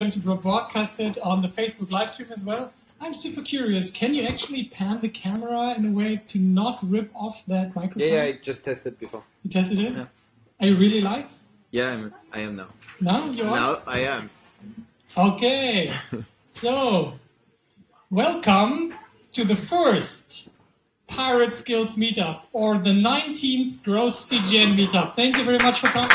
going to broadcast it on the Facebook live stream as well. I'm super curious. Can you actually pan the camera in a way to not rip off that microphone? Yeah, I just tested before. You tested it? Yeah. Are you really live? Yeah, I am now. Now you are? Now I am. Okay. So, welcome to the first Pirate Skills Meetup, or the 19th Growth CGN Meetup. Thank you very much for coming.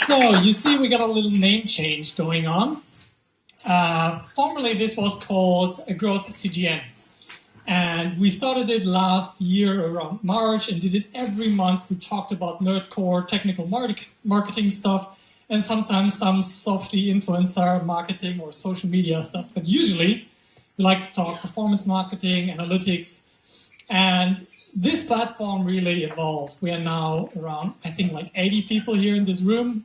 So, you see we got a little name change going on. Formerly this was called a Growth CGN. And we started it last year around March and did it every month. We talked about nerdcore technical marketing stuff and sometimes some softy influencer marketing or social media stuff. But usually we like to talk performance marketing, analytics, and this platform really evolved. We are now around, I think, like 80 people here in this room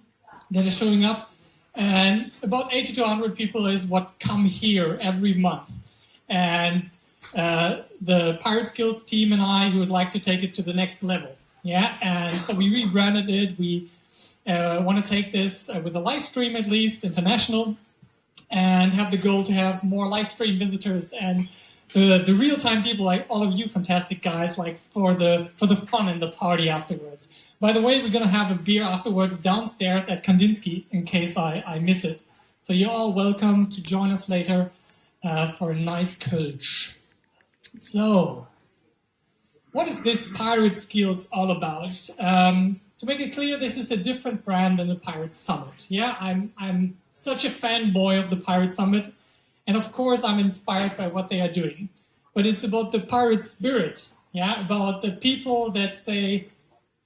that are showing up. And about 80 to 100 people is what come here every month. And the Pirate Skills team and I would like to take it to the next level. Yeah, and so we rebranded it. We want to take this with a live stream, at least international, and have the goal to have more live stream visitors and the real-time people like all of you fantastic guys, like for the fun and the party afterwards. By the way, we're going to have a beer afterwards downstairs at Kandinsky in case I miss it. So you're all welcome to join us later for a nice Kölsch. So, what is this Pirate Skills all about? To make it clear, this is a different brand than the Pirate Summit. Yeah, I'm such a fanboy of the Pirate Summit, and of course I'm inspired by what they are doing. But it's about the pirate spirit, yeah, about the people that say,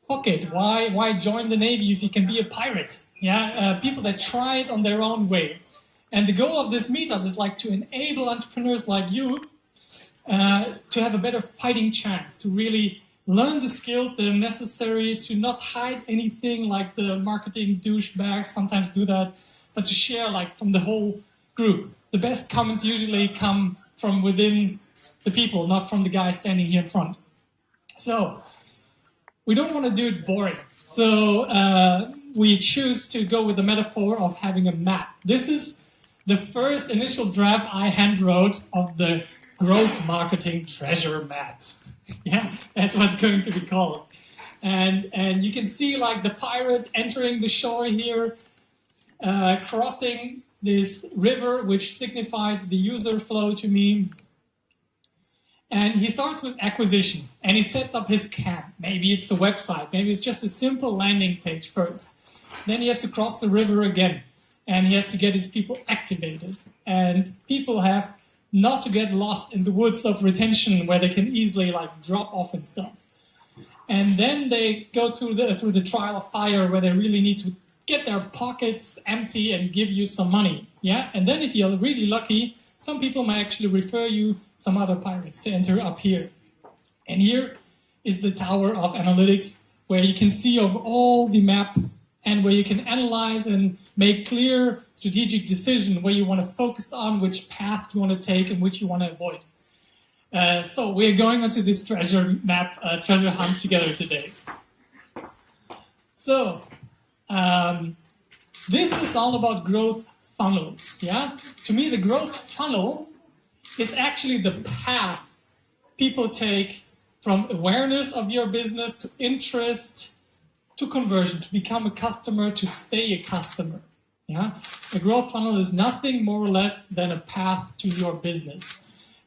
fuck it, why join the Navy if you can be a pirate? Yeah, people that try it on their own way. And the goal of this meetup is like to enable entrepreneurs like you to have a better fighting chance, to really learn the skills that are necessary, to not hide anything like the marketing douchebags sometimes do that, but to share like from the whole group. The best comments usually come from within the people, not from the guy standing here in front. So, we don't want to do it boring. So, we choose to go with the metaphor of having a map. This is the first initial draft I hand wrote of the growth marketing treasure map. Yeah, that's what it's going to be called. And you can see like the pirate entering the shore here, crossing this river, which signifies the user flow to me. And he starts with acquisition, and he sets up his camp. Maybe it's a website, maybe it's just a simple landing page first. Then he has to cross the river again, and he has to get his people activated. And people have not to get lost in the woods of retention where they can easily like drop off and stuff. And then they go through the trial of fire where they really need to get their pockets empty and give you some money. Yeah, and then if you're really lucky, some people might actually refer you some other pirates to enter up here. And here is the tower of analytics where you can see over all the map and where you can analyze and make clear strategic decision where you want to focus on, which path you want to take and which you want to avoid. So we're going onto this treasure map, treasure hunt together today. So this is all about growth funnels. Yeah, to me the growth funnel is actually the path people take from awareness of your business to interest to conversion, to become a customer, to stay a customer. Yeah, a growth funnel is nothing more or less than a path to your business.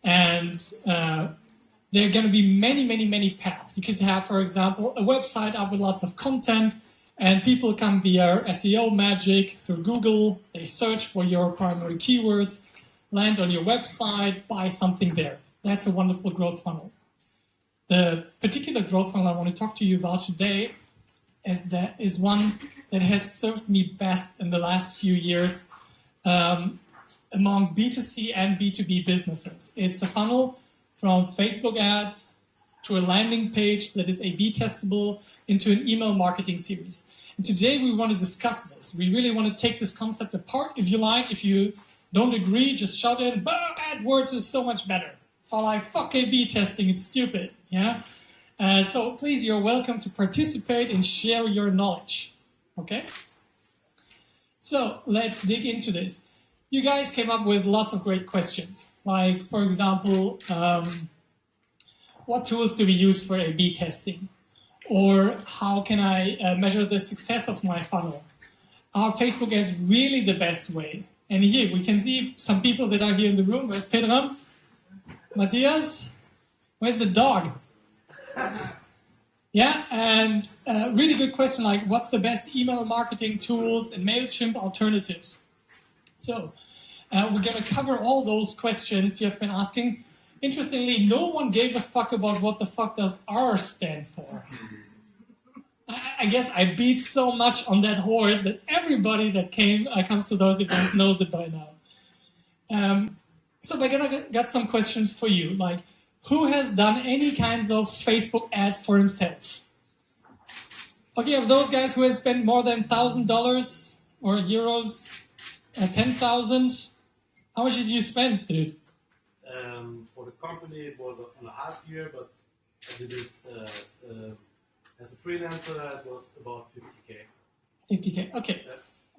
And there are going to be many paths. You could have, for example, a website up with lots of content, and people come via SEO magic through Google. They search for your primary keywords, land on your website, buy something there. That's a wonderful growth funnel. The particular growth funnel I want to talk to you about today is one that has served me best in the last few years among B2C and B2B businesses. It's a funnel from Facebook ads to a landing page that is A/B testable into an email marketing series. And today we want to discuss this. We really want to take this concept apart. If you like, if you don't agree, just shout in, but AdWords is so much better. Or like, fuck A/B testing, it's stupid. Yeah. So please, you're welcome to participate and share your knowledge. Okay? So let's dig into this. You guys came up with lots of great questions. Like, for example, what tools do we use for A/B testing? Or how can I measure the success of my funnel? Are Facebook ads really the best way? And here we can see some people that are here in the room. Where's Pedram? Matthias? Where's the dog? Yeah, and really good question, like what's the best email marketing tools and MailChimp alternatives? So we're going to cover all those questions you have been asking. Interestingly, no one gave a fuck about what the fuck does R stand for. I guess I beat so much on that horse that everybody that comes to those events knows it by now. So we're going to get some questions for you, like who has done any kinds of Facebook ads for himself? Okay, of those guys who have spent more than $1,000 or euros, 10,000, how much did you spend, dude? For the company, it was on a half year, but I did it as a freelancer. It was about 50K. 50K, okay,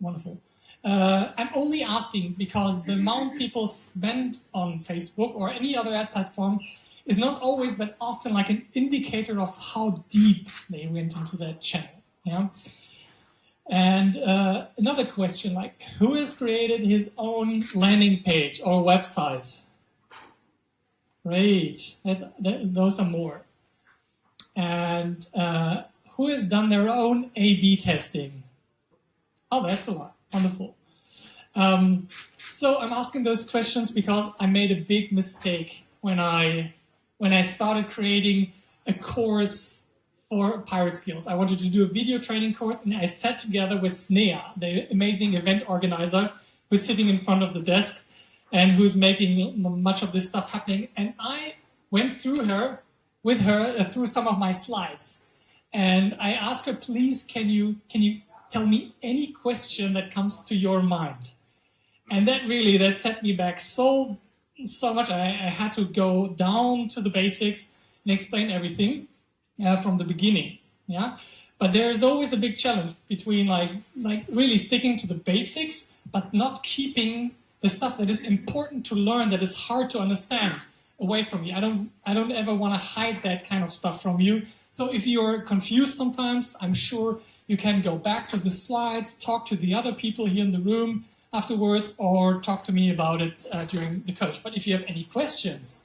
wonderful. I'm only asking because the amount people spend on Facebook or any other ad platform is not always but often like an indicator of how deep they went into that channel. Yeah. And another question, like who has created his own landing page or website? Great, those are more. And who has done their own A/B testing? Oh, that's a lot. Wonderful. So I'm asking those questions because I made a big mistake when I started creating a course for Pirate Skills. I wanted to do a video training course, and I sat together with Snea, the amazing event organizer who's sitting in front of the desk and who's making much of this stuff happening. And I went through through some of my slides. And I asked her, please, can you tell me any question that comes to your mind? And that set me back so much. I had to go down to the basics and explain everything from the beginning. Yeah, but there's always a big challenge between like really sticking to the basics, but not keeping the stuff that is important to learn, that is hard to understand, away from you. I don't ever want to hide that kind of stuff from you. So if you're confused sometimes, I'm sure you can go back to the slides, talk to the other people here in the room afterwards, or talk to me about it during the coach. But if you have any questions,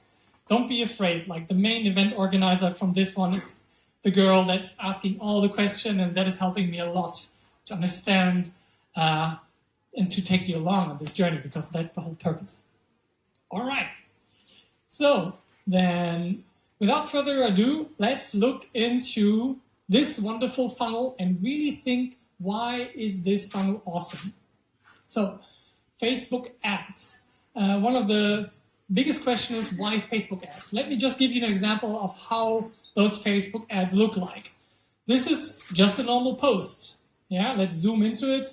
don't be afraid. Like the main event organizer from this one is the girl that's asking all the questions, and that is helping me a lot to understand and to take you along on this journey, because that's the whole purpose. All right. So then, without further ado, let's look into this wonderful funnel and really think, why is this funnel awesome? So, Facebook ads. One of the biggest questions is, why Facebook ads? Let me just give you an example of how those Facebook ads look like. This is just a normal post. Yeah, let's zoom into it.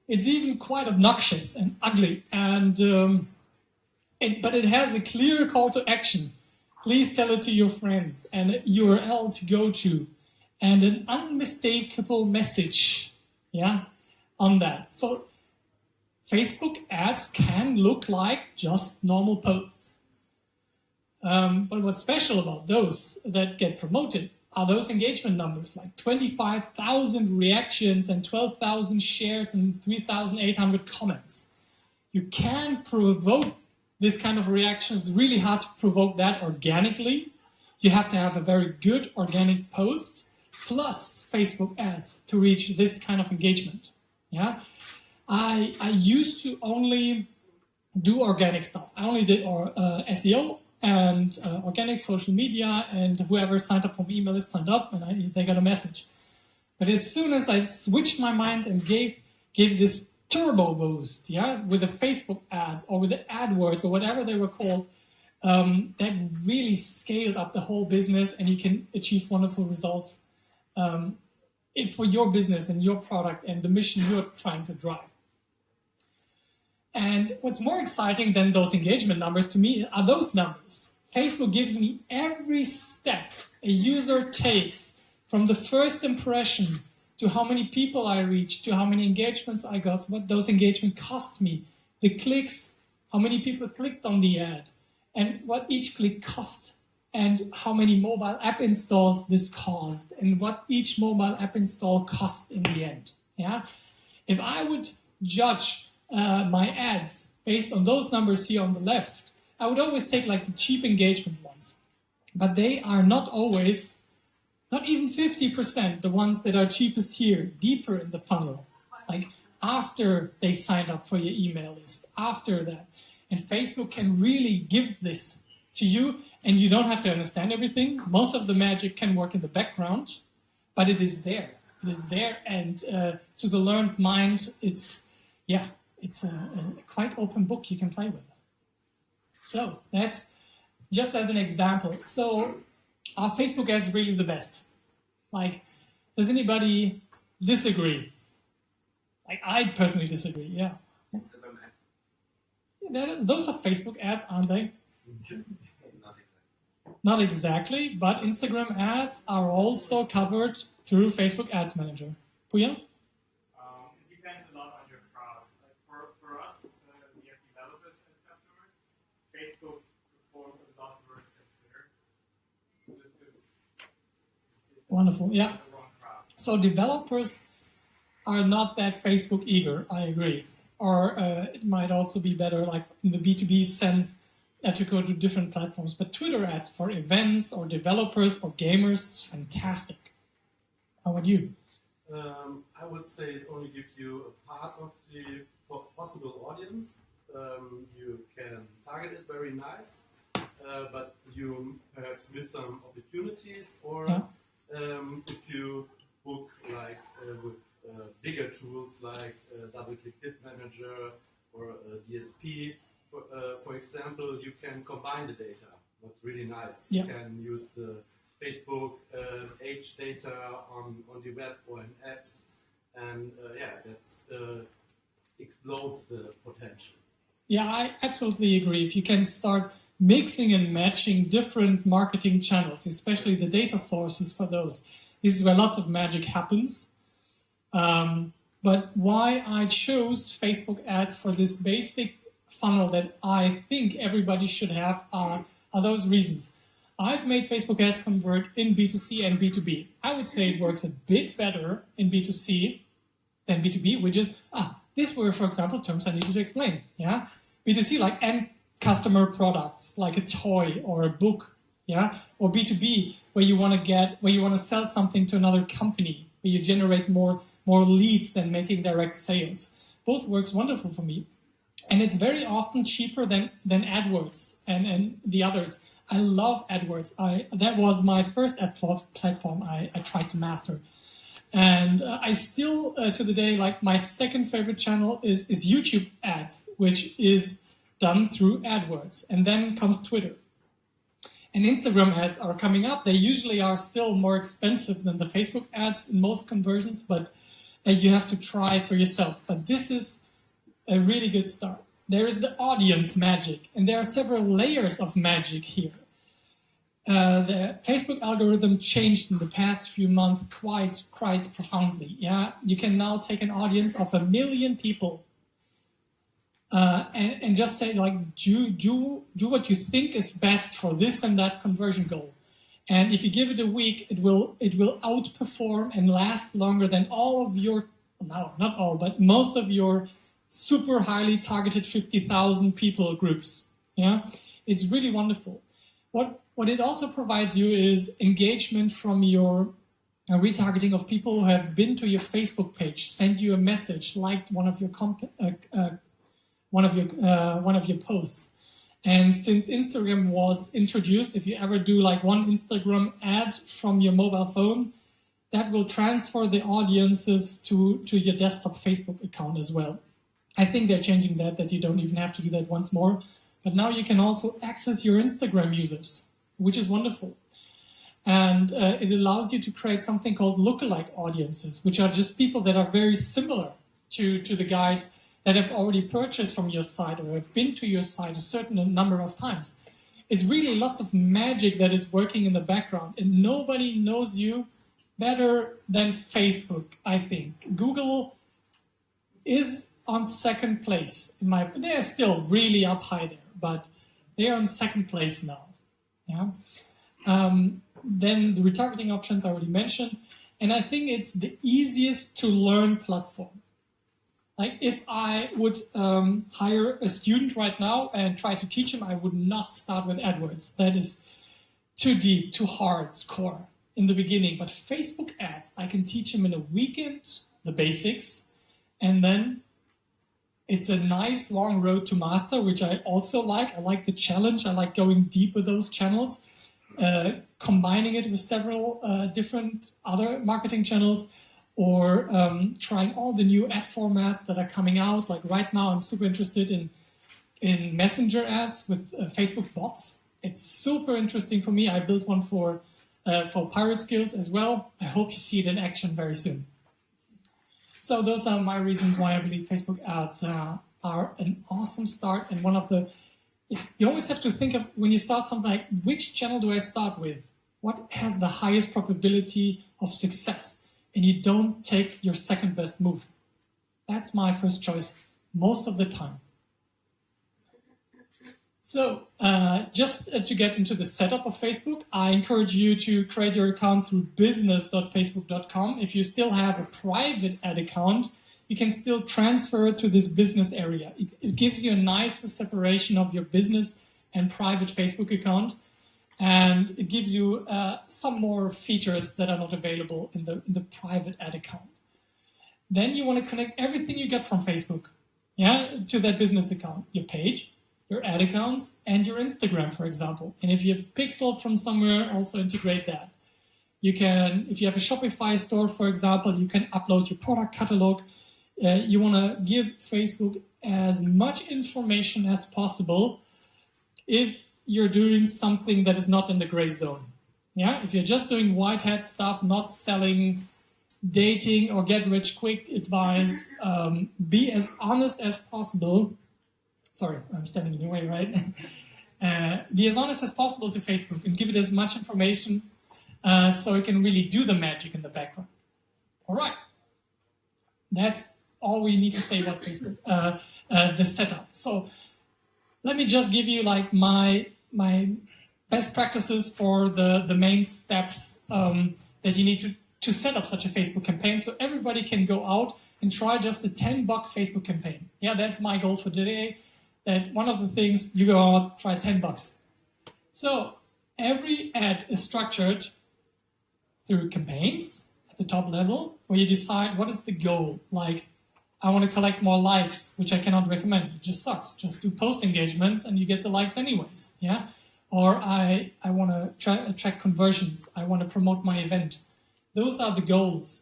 It's even quite obnoxious and ugly, and but it has a clear call to action. Please tell it to your friends, and a URL to go to, and an unmistakable message, yeah, on that. So Facebook ads can look like just normal posts. But what's special about those that get promoted are those engagement numbers, like 25,000 reactions and 12,000 shares and 3,800 comments. You can provoke this kind of reaction. It's really hard to provoke that organically. You have to have a very good organic post plus Facebook ads to reach this kind of engagement. Yeah, I used to only do organic stuff. I only did SEO and organic social media, and whoever signed up for my email list signed up, and they got a message. But as soon as I switched my mind and gave this turbo boost, yeah, with the Facebook ads or with the AdWords or whatever they were called, that really scaled up the whole business, and you can achieve wonderful results for your business and your product and the mission you're trying to drive. And what's more exciting than those engagement numbers to me are those numbers. Facebook gives me every step a user takes from the first impression to how many people I reached, to how many engagements I got, what those engagements cost me, the clicks, how many people clicked on the ad, and what each click cost, and how many mobile app installs this caused, and what each mobile app install cost in the end. Yeah, if I would judge my ads based on those numbers here on the left, I would always take like the cheap engagement ones, but they are not always, not even 50%, the ones that are cheapest here, deeper in the funnel, like after they signed up for your email list, after that. And Facebook can really give this to you, and you don't have to understand everything. Most of the magic can work in the background, but it is there. It is there, and to the learned mind, it's a quite open book you can play with. So that's just as an example. So are Facebook ads really the best? Like, does anybody disagree? Like, I personally disagree, yeah. Instagram ads. Those are Facebook ads, aren't they? Not exactly. Not exactly, but Instagram ads are also covered through Facebook Ads Manager. Puya? It depends a lot on your crowd. Like for us, we have developers as customers. Facebook performs a lot worse than Twitter. Just 'cause it's Wonderful, yeah. the wrong crowd. So developers are not that Facebook eager, I agree. Or it might also be better, like in the B2B sense, to go to different platforms. But Twitter ads for events or developers or gamers is fantastic. How about you? I would say it only gives you a part of the possible audience. You can target it very nice, but you perhaps miss some opportunities. Or if you book like with bigger tools like double-click bid manager or DSP, for example, you can combine the data. That's really nice. Yeah. You can use the Facebook age data on the web or in apps, and that explodes the potential. Yeah, I absolutely agree. If you can start mixing and matching different marketing channels, especially the data sources for those, this is where lots of magic happens. But why I chose Facebook ads for this basic funnel that I think everybody should have are those reasons. I've made Facebook ads convert in B2C and B2B. I would say it works a bit better in B2C than B2B, which is, these were, for example, terms I needed to explain. Yeah, B2C, like end customer products, like a toy or a book. Yeah, or B2B, where you want to sell something to another company, where you generate more leads than making direct sales. Both works wonderful for me. And it's very often cheaper than AdWords and the others. I love AdWords. That was my first ad platform I tried to master. And I still, to the day, like my second favorite channel is YouTube ads, which is done through AdWords. And then comes Twitter. And Instagram ads are coming up. They usually are still more expensive than the Facebook ads in most conversions, but you have to try for yourself. But this is a really good start. There is the audience magic, and there are several layers of magic here. The Facebook algorithm changed in the past few months quite profoundly. Yeah, you can now take an audience of 1 million people and just say like, do what you think is best for this and that conversion goal. And if you give it a week, it will outperform and last longer than all of your, no, not all, but most of your super highly targeted 50,000 people groups. Yeah, it's really wonderful. What it also provides you is engagement from your retargeting of people who have been to your Facebook page, sent you a message, liked one of your posts. And since Instagram was introduced, if you ever do like one Instagram ad from your mobile phone, that will transfer the audiences to your desktop Facebook account as well. I think they're changing that you don't even have to do that once more. But now you can also access your Instagram users, which is wonderful. And it allows you to create something called lookalike audiences, which are just people that are very similar to the guys that have already purchased from your site or have been to your site a certain number of times. it's really lots of magic that is working in the background, and nobody knows you better than Facebook, I think. Google is on second place. They're still really up high there, but they're on second place now. Yeah. Then the retargeting options I already mentioned, and I think it's the easiest to learn platform. Like if I would hire a student right now and try to teach him, I would not start with AdWords. That is too deep, too hardcore in the beginning. But Facebook ads, I can teach him in a weekend, the basics, and then it's a nice long road to master, which I also like. I like the challenge. I like going deep with those channels, combining it with several different other marketing channels, or trying all the new ad formats that are coming out. Like right now, I'm super interested in messenger ads with Facebook bots. It's super interesting for me. I built one for Pirate Skills as well. I hope you see it in action very soon. So those are my reasons why I believe Facebook ads are an awesome start, and one of the, you always have to think of, when you start something like, which channel do I start with? What has the highest probability of success? And you don't take your second best move. That's my first choice most of the time. So just to get into the setup of Facebook, I encourage you to create your account through business.facebook.com. If you still have a private ad account, you can still transfer it to this business area. It gives you a nice separation of your business and private Facebook account, and it gives you some more features that are not available in the private ad account. Then you want to connect everything you get from Facebook, to that business account, your page, your ad accounts, and your Instagram, for example. And if you have pixeled from somewhere, also integrate that. You can, if you have a Shopify store, for example, you can upload your product catalog. You want to give Facebook as much information as possible if you're doing something that is not in the gray zone. Yeah, if you're just doing white hat stuff, not selling dating or get rich quick advice, be as honest as possible. Sorry, I'm standing in your way, right? Be as honest as possible to Facebook and give it as much information so it can really do the magic in the background. All right. That's all we need to say about Facebook, the setup. So let me just give you like my best practices for the main steps that you need to set up such a Facebook campaign, so everybody can go out and try just a $10 Facebook campaign. Yeah, that's my goal for today. That one of the things, you go out, try $10. So every ad is structured through campaigns at the top level, where you decide what is the goal. Like, I want to collect more likes, which I cannot recommend. It just sucks. Just do post engagements and you get the likes anyways. Yeah. Or I want to attract conversions. I want to promote my event. Those are the goals.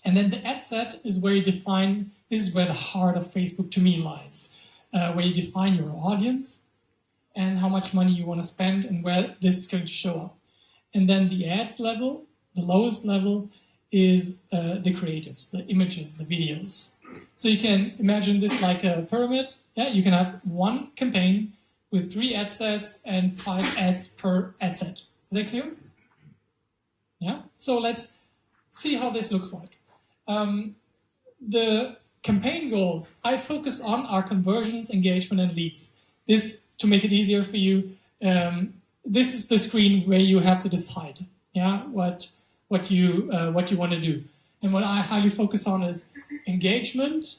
And then the ad set is where you define, this is where the heart of Facebook to me lies, where you define your audience and how much money you want to spend and where this is going to show up. And then the ads level, the lowest level, is the creatives, the images, the videos. So you can imagine this like a pyramid. Yeah, you can have one campaign with 3 ad sets and 5 ads per ad set. Is that clear? Yeah. So let's see how this looks like. The campaign goals I focus on are conversions, engagement, and leads. This, to make it easier for you, this is the screen where you have to decide, what you want to do. And what I highly focus on is engagement,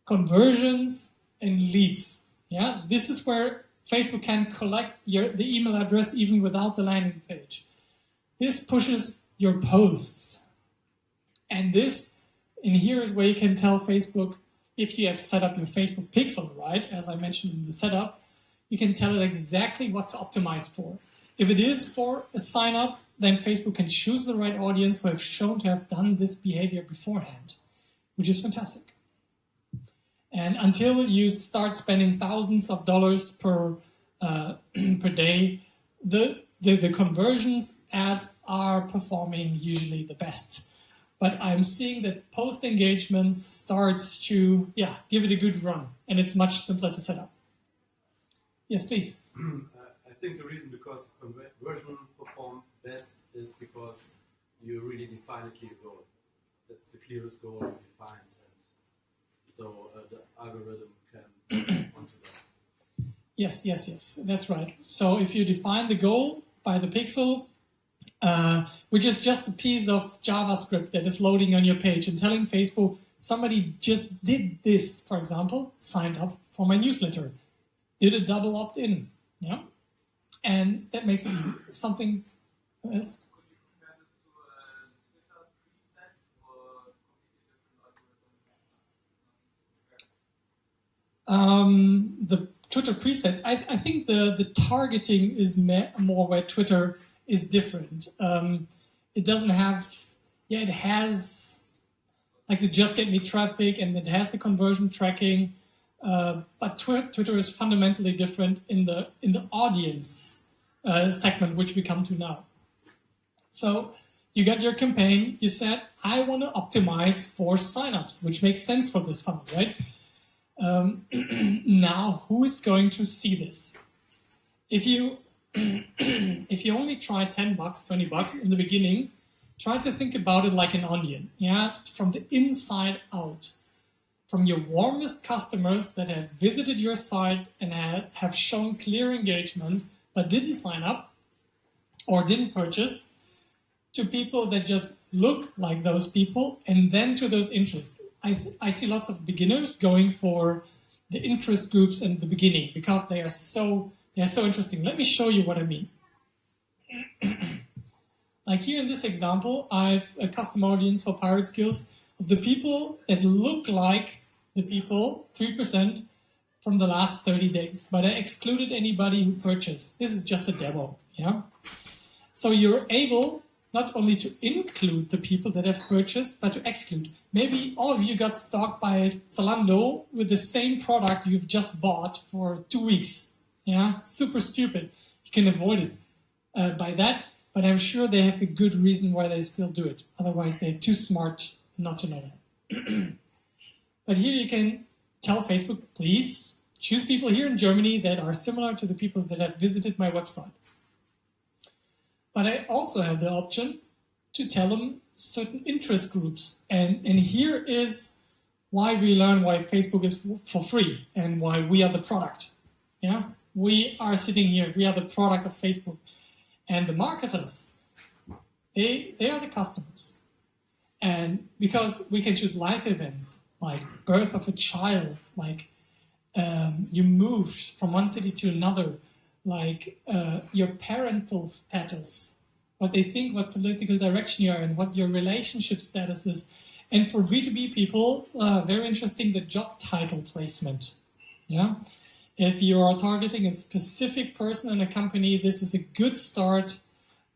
conversions, and leads. Yeah, this is where Facebook can collect the email address even without the landing page. This pushes your posts. And this, in here is where you can tell Facebook, if you have set up your Facebook pixel right, as I mentioned in the setup, you can tell it exactly what to optimize for. If it is for a sign up, then Facebook can choose the right audience who have shown to have done this behavior beforehand, which is fantastic. And until you start spending thousands of dollars per day, the conversions ads are performing usually the best. But I'm seeing that post engagement starts to give it a good run, and it's much simpler to set up. Yes, please. think the reason because conversion perform best is because you really define a clear goal. That's the clearest goal you define, and so the algorithm can onto that. Yes, that's right. So if you define the goal by the pixel, which is just a piece of JavaScript that is loading on your page and telling Facebook, somebody just did this, for example, signed up for my newsletter, did a double opt-in, yeah? And that makes it easy. Something else? Could you compare this to Twitter presets or completely different algorithm? The Twitter presets, I think the targeting is more where Twitter is different. It doesn't have, it has like the just get me traffic and it has the conversion tracking, but Twitter is fundamentally different in the audience segment, which we come to now. So you got your campaign, you said, I want to optimize for signups, which makes sense for this funnel, right? Now, who is going to see this? If you only try $10, $20 in the beginning, try to think about it like an onion, yeah, from the inside out, from your warmest customers that have visited your site and have shown clear engagement but didn't sign up or didn't purchase, to people that just look like those people, and then to those interests. I see lots of beginners going for the interest groups in the beginning because they're so interesting. Let me show you what I mean. Like here in this example, I have a custom audience for Pirate Skills of the people that look like the people, 3%, from the last 30 days. But I excluded anybody who purchased. This is just a demo, yeah? So you're able not only to include the people that have purchased, but to exclude. Maybe all of you got stalked by Zalando with the same product you've just bought for 2 weeks. Yeah, super stupid. You can avoid it by that, but I'm sure they have a good reason why they still do it. Otherwise, they're too smart not to know that. But here you can tell Facebook, please choose people here in Germany that are similar to the people that have visited my website. But I also have the option to tell them certain interest groups. And here is why we learn why Facebook is for free and why we are the product. Yeah, we are sitting here. We are the product of Facebook. And the marketers, they are the customers. And because we can choose live events like birth of a child, like you moved from one city to another, like your parental status, what they think, what political direction you are in, what your relationship status is. And for B2B people, very interesting, the job title placement. Yeah, if you are targeting a specific person in a company, this is a good start.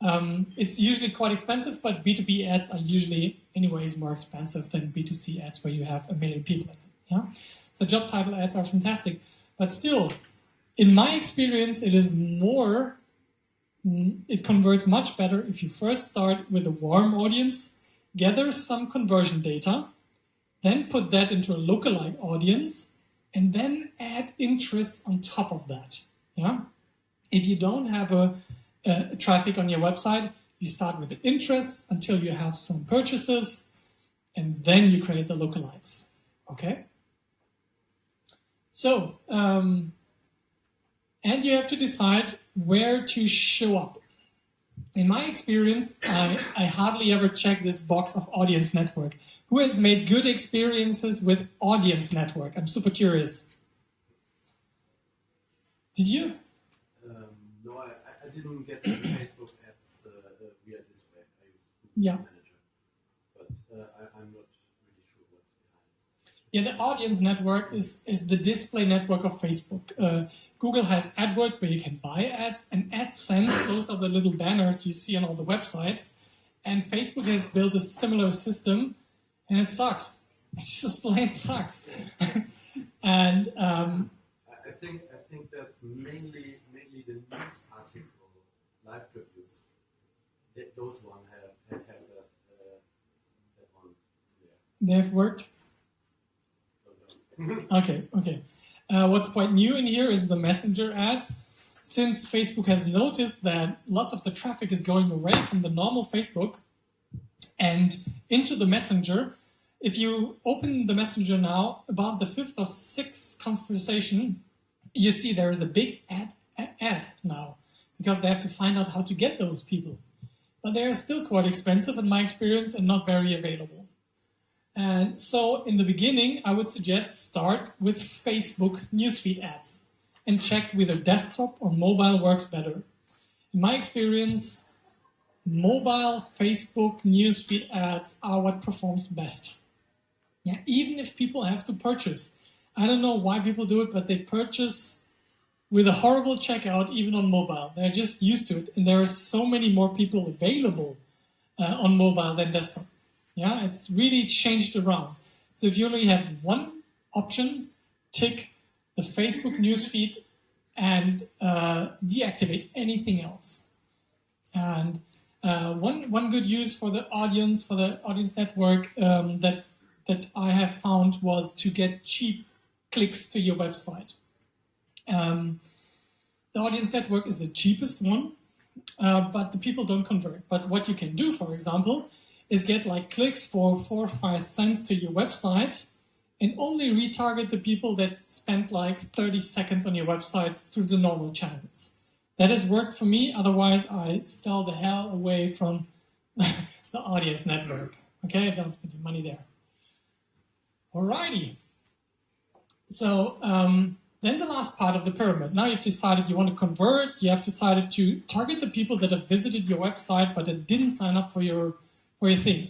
It's usually quite expensive, but B2B ads are usually anyways more expensive than B2C ads where you have 1 million people in it. Yeah, the job title ads are fantastic, but still, in my experience, it converts much better if you first start with a warm audience, gather some conversion data, then put that into a lookalike audience, and then add interests on top of that. Yeah, if you don't have a traffic on your website, you start with the interests until you have some purchases, and then you create the lookalikes. Okay. So, and you have to decide where to show up. In my experience, I hardly ever check this box of audience network. Who has made good experiences with audience network? I'm super curious. Did you? No, I didn't get the Facebook ads via display. I used Yeah. Manager, but I'm not really sure what's behind. Yeah, the audience network is the display network of Facebook. Google has AdWords where you can buy ads, and AdSense, those are the little banners you see on all the websites. And Facebook has built a similar system, and it sucks. It just plain sucks. And I think that's mainly the news article live reviews. Those one have that ones. Yeah. they have worked. Okay. What's quite new in here is the messenger ads. since Facebook has noticed that lots of the traffic is going away from the normal Facebook and into the Messenger, if you open the Messenger now, about the 5th or 6th conversation, you see there is a big ad now, because they have to find out how to get those people. But they are still quite expensive in my experience and not very available. And so in the beginning, I would suggest start with Facebook newsfeed ads and check whether desktop or mobile works better. In my experience, mobile Facebook newsfeed ads are what performs best. Yeah, even if people have to purchase. I don't know why people do it, but they purchase with a horrible checkout even on mobile. They're just used to it, and there are so many more people available on mobile than desktop. Yeah, it's really changed around. So if you only have one option, tick the Facebook newsfeed and deactivate anything else. And one good use for the audience network that I have found was to get cheap clicks to your website. The audience network is the cheapest one, but the people don't convert. But what you can do, for example, is get like clicks for 4 or 5 cents to your website and only retarget the people that spent like 30 seconds on your website through the normal channels. That has worked for me. Otherwise, I stay the hell away from the audience network. Okay, don't spend your money there. Alrighty. So then the last part of the pyramid. Now you've decided you want to convert. You have decided to target the people that have visited your website but that didn't sign up for your thing.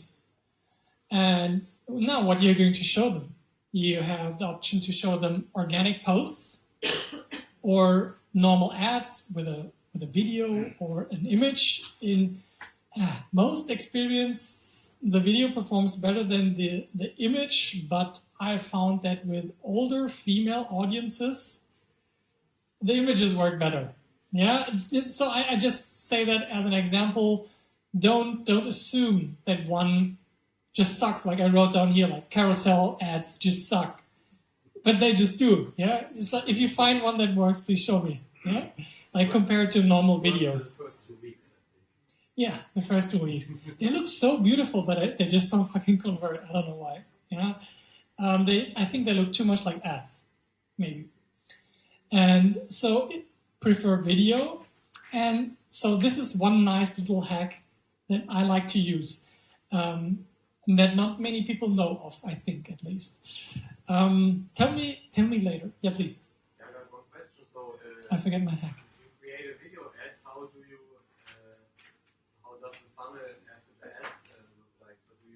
And now what you're going to show them. You have the option to show them organic posts or normal ads with a video or an image. In most experience, the video performs better than the image, but I found that with older female audiences, the images work better. Yeah, so I just say that as an example. Don't assume that one just sucks. Like I wrote down here, like carousel ads just suck, but they just do. Yeah, just like, if you find one that works, please show me. Yeah, like compared to normal video. The first 2 weeks. Yeah, the first 2 weeks. They look so beautiful, but they just don't fucking convert. I don't know why. Yeah, I think they look too much like ads, maybe. And so prefer video. And so this is one nice little hack that I like to use, that not many people know of, I think, at least. Tell me later. Yeah, please. Yeah, I got one question. So, I forget my hack. you create a video ad. How does the funnel after the ad look like? So, do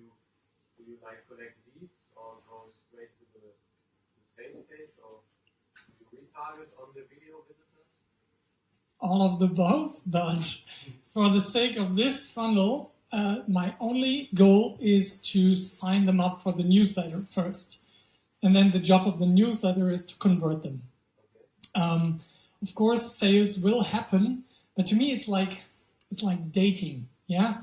you like collect leads or go straight to the sales page, or do you retarget on the video visitors? All of the above, but for the sake of this funnel, my only goal is to sign them up for the newsletter first. And then the job of the newsletter is to convert them. Of course, sales will happen, but to me it's like dating. Yeah,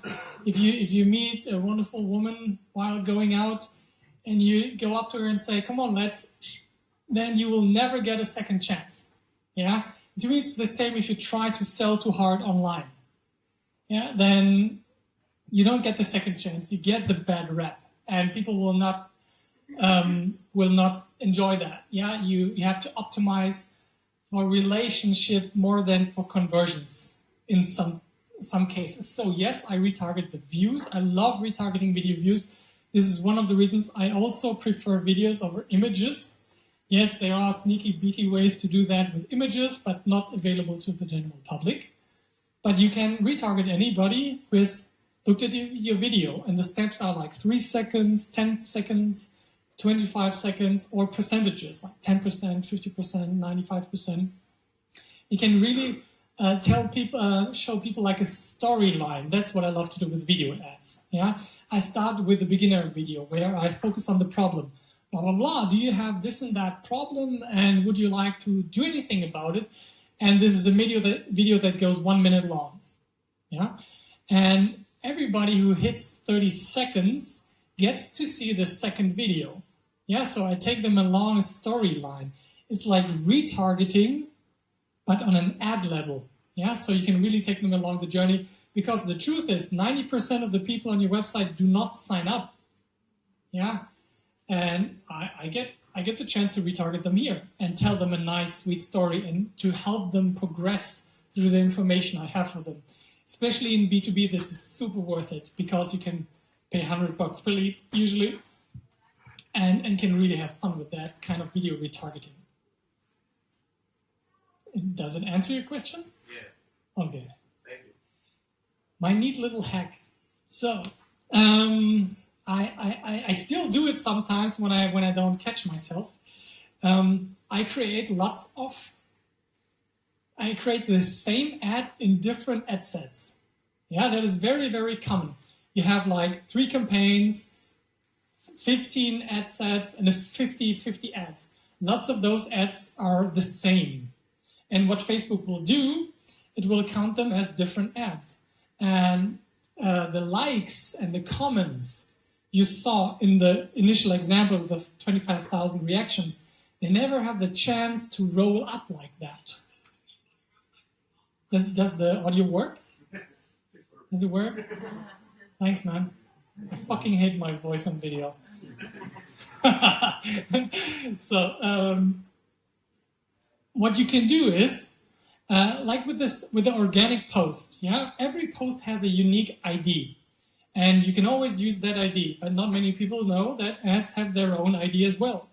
if you meet a wonderful woman while going out and you go up to her and say, "Come on, then you will never get a second chance." Yeah. To me, it's the same if you try to sell too hard online. Yeah, then you don't get the second chance. You get the bad rep, and people will not enjoy that. Yeah, you have to optimize for relationship more than for conversions in some cases. So yes, I retarget the views. I love retargeting video views. This is one of the reasons I also prefer videos over images. Yes, there are sneaky, beaky ways to do that with images, but not available to the general public. But you can retarget anybody who has looked at your video, and the steps are like 3 seconds, 10 seconds, 25 seconds, or percentages, like 10%, 50%, 95%. You can really show people like a storyline. That's what I love to do with video ads. Yeah, I start with the beginner video where I focus on the problem. Blah, blah, blah. Do you have this and that problem? And would you like to do anything about it? And this is a video that goes 1 minute long. Yeah. And everybody who hits 30 seconds gets to see the second video. Yeah. So I take them along a storyline. It's like retargeting, but on an ad level. Yeah, so you can really take them along the journey, because the truth is 90% of the people on your website do not sign up. Yeah, and I get the chance to retarget them here and tell them a nice, sweet story and to help them progress through the information I have for them. Especially in B2B, this is super worth it, because you can pay $100 per lead usually, and can really have fun with that kind of video retargeting. Does it answer your question? Yeah. Okay. Thank you. My neat little hack. So, I still do it sometimes when I don't catch myself. I create the same ad in different ad sets. Yeah, that is very, very common. You have like 3 campaigns, 15 ad sets, and 50 ads. Lots of those ads are the same. And what Facebook will do, it will count them as different ads. And the likes and the comments you saw in the initial example of the 25,000 reactions, they never have the chance to roll up like that. Does the audio work? Does it work? Thanks, man. I fucking hate my voice on video. So, what you can do is, like with the organic post, yeah, every post has a unique ID. And you can always use that ID, but not many people know that ads have their own ID as well.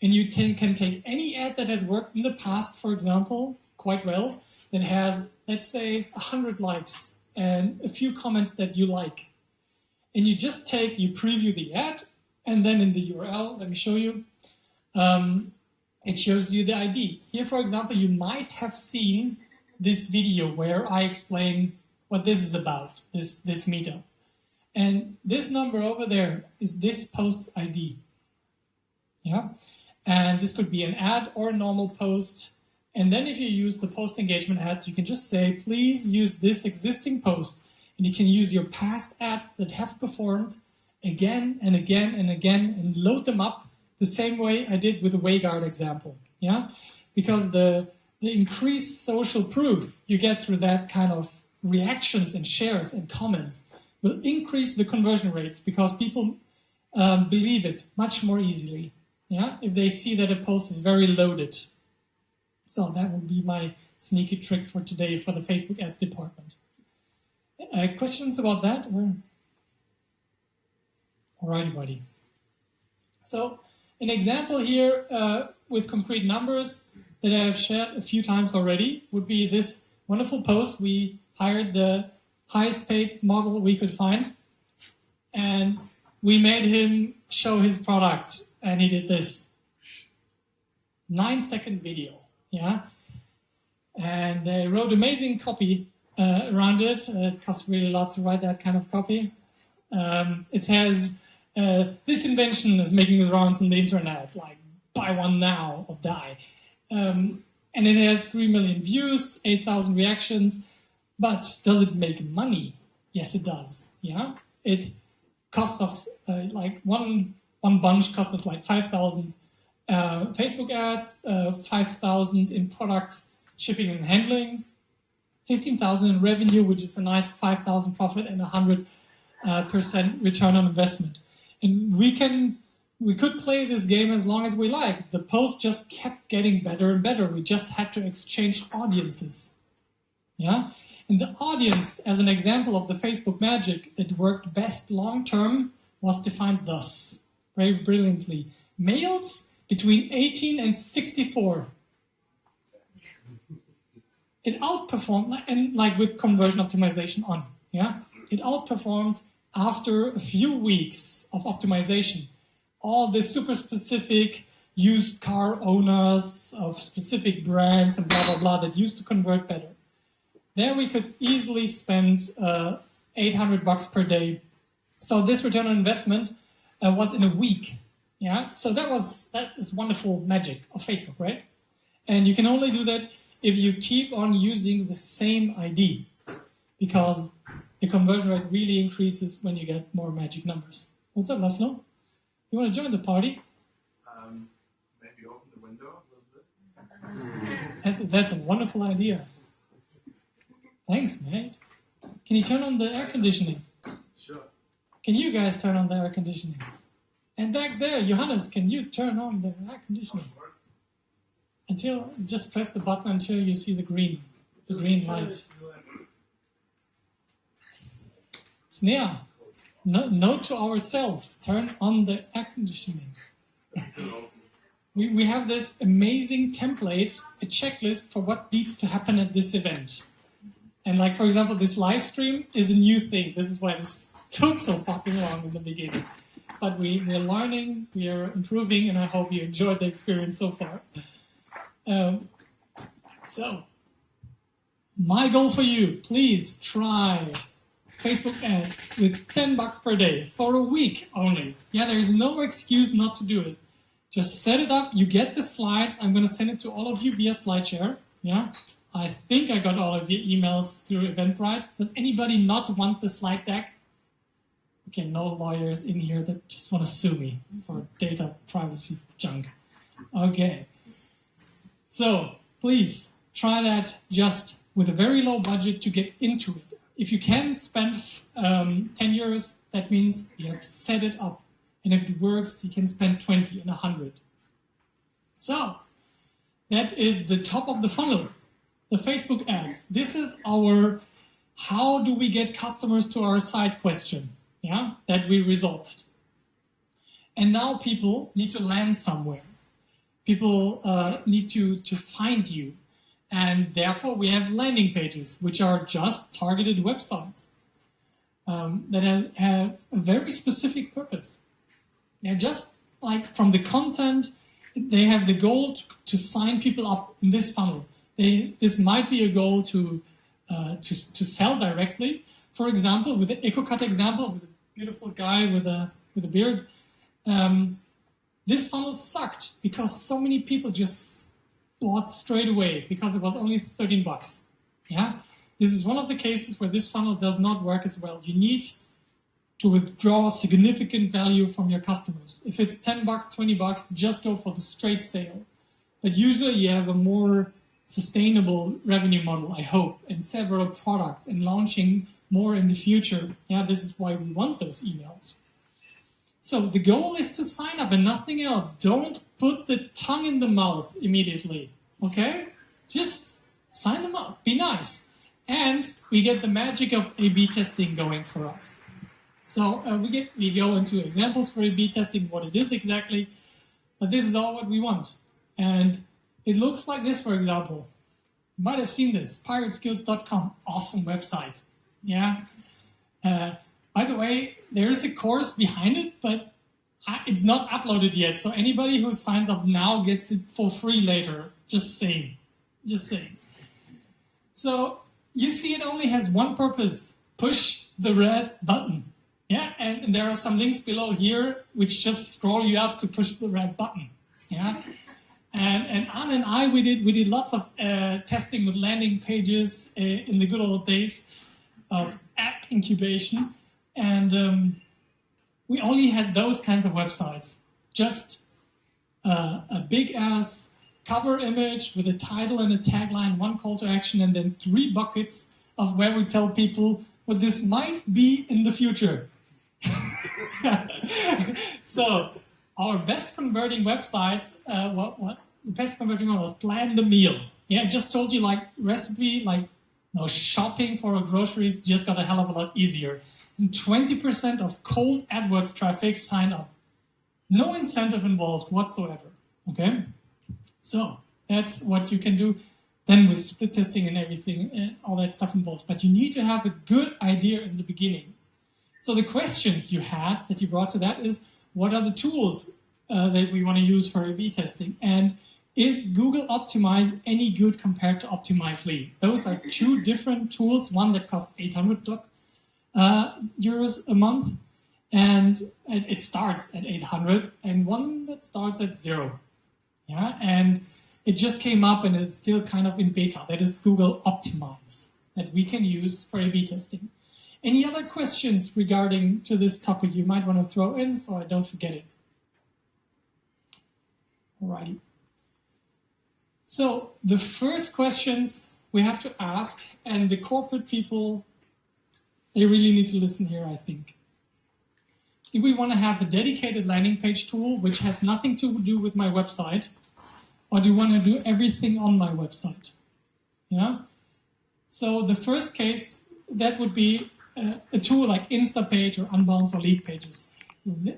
And you can take any ad that has worked in the past, for example, quite well, that has, let's say, 100 likes and a few comments that you like. And you preview the ad, and then in the URL, let me show you, it shows you the ID. Here, for example, you might have seen this video where I explain what this is about, this meetup. And this number over there is this post's ID. Yeah? And this could be an ad or a normal post. And then if you use the post engagement ads, you can just say, please use this existing post. And you can use your past ads that have performed again and again and again and load them up the same way I did with the Wayguard example. Yeah? Because the increased social proof you get through that kind of reactions and shares and comments will increase the conversion rates, because people believe it much more easily. Yeah, if they see that a post is very loaded. So that would be my sneaky trick for today for the Facebook ads department. Questions about that? Alrighty, buddy. So an example here with concrete numbers that I have shared a few times already would be this wonderful post. We hired the highest paid model we could find, and we made him show his product, and he did this 9-second video. Yeah, and they wrote amazing copy around it. It costs really a lot to write that kind of copy. It says, this invention is making the rounds on the internet, like buy one now or die. And it has 3 million views, 8,000 reactions. But does it make money? Yes, it does. Yeah, it costs us like one bunch costs us like 5,000 Facebook ads, 5,000 in products, shipping and handling, 15,000 in revenue, which is a nice 5,000 profit and 100% return on investment. And we could play this game as long as we like. The post just kept getting better and better. We just had to exchange audiences. Yeah. And the audience, as an example of the Facebook magic that worked best long-term, was defined thus, very brilliantly. Males between 18 and 64. It outperformed, and like with conversion optimization on, yeah? It outperformed after a few weeks of optimization. All the super specific used car owners of specific brands and blah, blah, blah that used to convert better. There we could easily spend $800 per day. So this return on investment was in a week. Yeah, so that is wonderful magic of Facebook, right? And you can only do that if you keep on using the same ID, because the conversion rate really increases when you get more magic numbers. What's up, Laszlo? You want to join the party? Maybe open the window a little bit. That's a wonderful idea. Thanks, mate. Can you turn on the air conditioning? Sure. Can you guys turn on the air conditioning? And back there, Johannes, can you turn on the air conditioning? Just press the button until you see the green light. Snea, note to ourselves, turn on the air conditioning. It's still open. We have this amazing template, a checklist for what needs to happen at this event. And like, for example, this live stream is a new thing. This is why this took so fucking long in the beginning. But we're learning, we are improving, and I hope you enjoyed the experience so far. So, my goal for you, please try Facebook ads with $10 per day for a week only. Yeah, there's no excuse not to do it. Just set it up. You get the slides. I'm going to send it to all of you via SlideShare. Yeah, I think I got all of your emails through Eventbrite. Does anybody not want the slide deck? Okay, no lawyers in here that just want to sue me for data privacy junk. Okay. So please try that just with a very low budget to get into it. If you can spend 10 euros, that means you have set it up. And if it works, you can spend 20 and 100. So that is the top of the funnel, the Facebook ads. This is our how do we get customers to our site question, yeah, that we resolved. And now people need to land somewhere. People need to find you. And therefore we have landing pages, which are just targeted websites that have a very specific purpose. They're just like from the content, they have the goal to sign people up in this funnel. This might be a goal to sell directly. For example, with the EcoCut example, with a beautiful guy with a beard, this funnel sucked because so many people just bought straight away because it was only $13. Yeah, this is one of the cases where this funnel does not work as well. You need to withdraw significant value from your customers. If it's $10, $20, just go for the straight sale. But usually you have a more sustainable revenue model, I hope, and several products and launching more in the future. Yeah, this is why we want those emails. So the goal is to sign up and nothing else. Don't put the tongue in the mouth immediately, okay? Just sign them up, be nice. And we get the magic of A/B testing going for us. So we go into examples for A/B testing, what it is exactly, but this is all what we want. And it looks like this, for example. You might have seen this, pirateskills.com, awesome website. Yeah. By the way, there is a course behind it, but it's not uploaded yet. So anybody who signs up now gets it for free later. Just saying. So you see it only has one purpose, push the red button. Yeah, and there are some links below here which just scroll you up to push the red button. Yeah, and Anne and I we did lots of testing with landing pages in the good old days of app incubation, and we only had those kinds of websites. Just a big ass cover image with a title and a tagline, one call to action, and then 3 buckets of where we tell people what this might be in the future. So our best converting websites, what the best converting one was Plan the Meal. Yeah, I just told you like recipe, like shopping for groceries just got a hell of a lot easier. And 20% of cold AdWords traffic signed up. No incentive involved whatsoever. Okay, so that's what you can do. Then with split testing and everything, and all that stuff involved. But you need to have a good idea in the beginning. So the questions you had that you brought to that is, what are the tools that we want to use for A/B testing? And is Google Optimize any good compared to Optimizely? Those are 2 different tools, one that costs 800 euros a month, and it starts at 800, and one that starts at 0. Yeah, and it just came up and it's still kind of in beta. That is Google Optimize that we can use for A/B testing. Any other questions regarding to this topic you might want to throw in so I don't forget it? Alrighty. So the first questions we have to ask, and the corporate people, they really need to listen here, I think. Do we want to have a dedicated landing page tool which has nothing to do with my website, or do you want to do everything on my website? Yeah. So the first case, that would be a tool like Instapage or Unbounce or Lead Pages.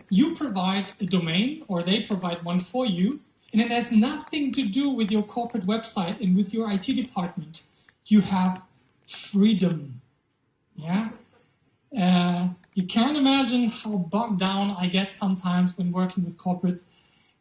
You provide a domain, or they provide one for you, and it has nothing to do with your corporate website and with your IT department. You have freedom. Yeah. You can't imagine how bogged down I get sometimes when working with corporates,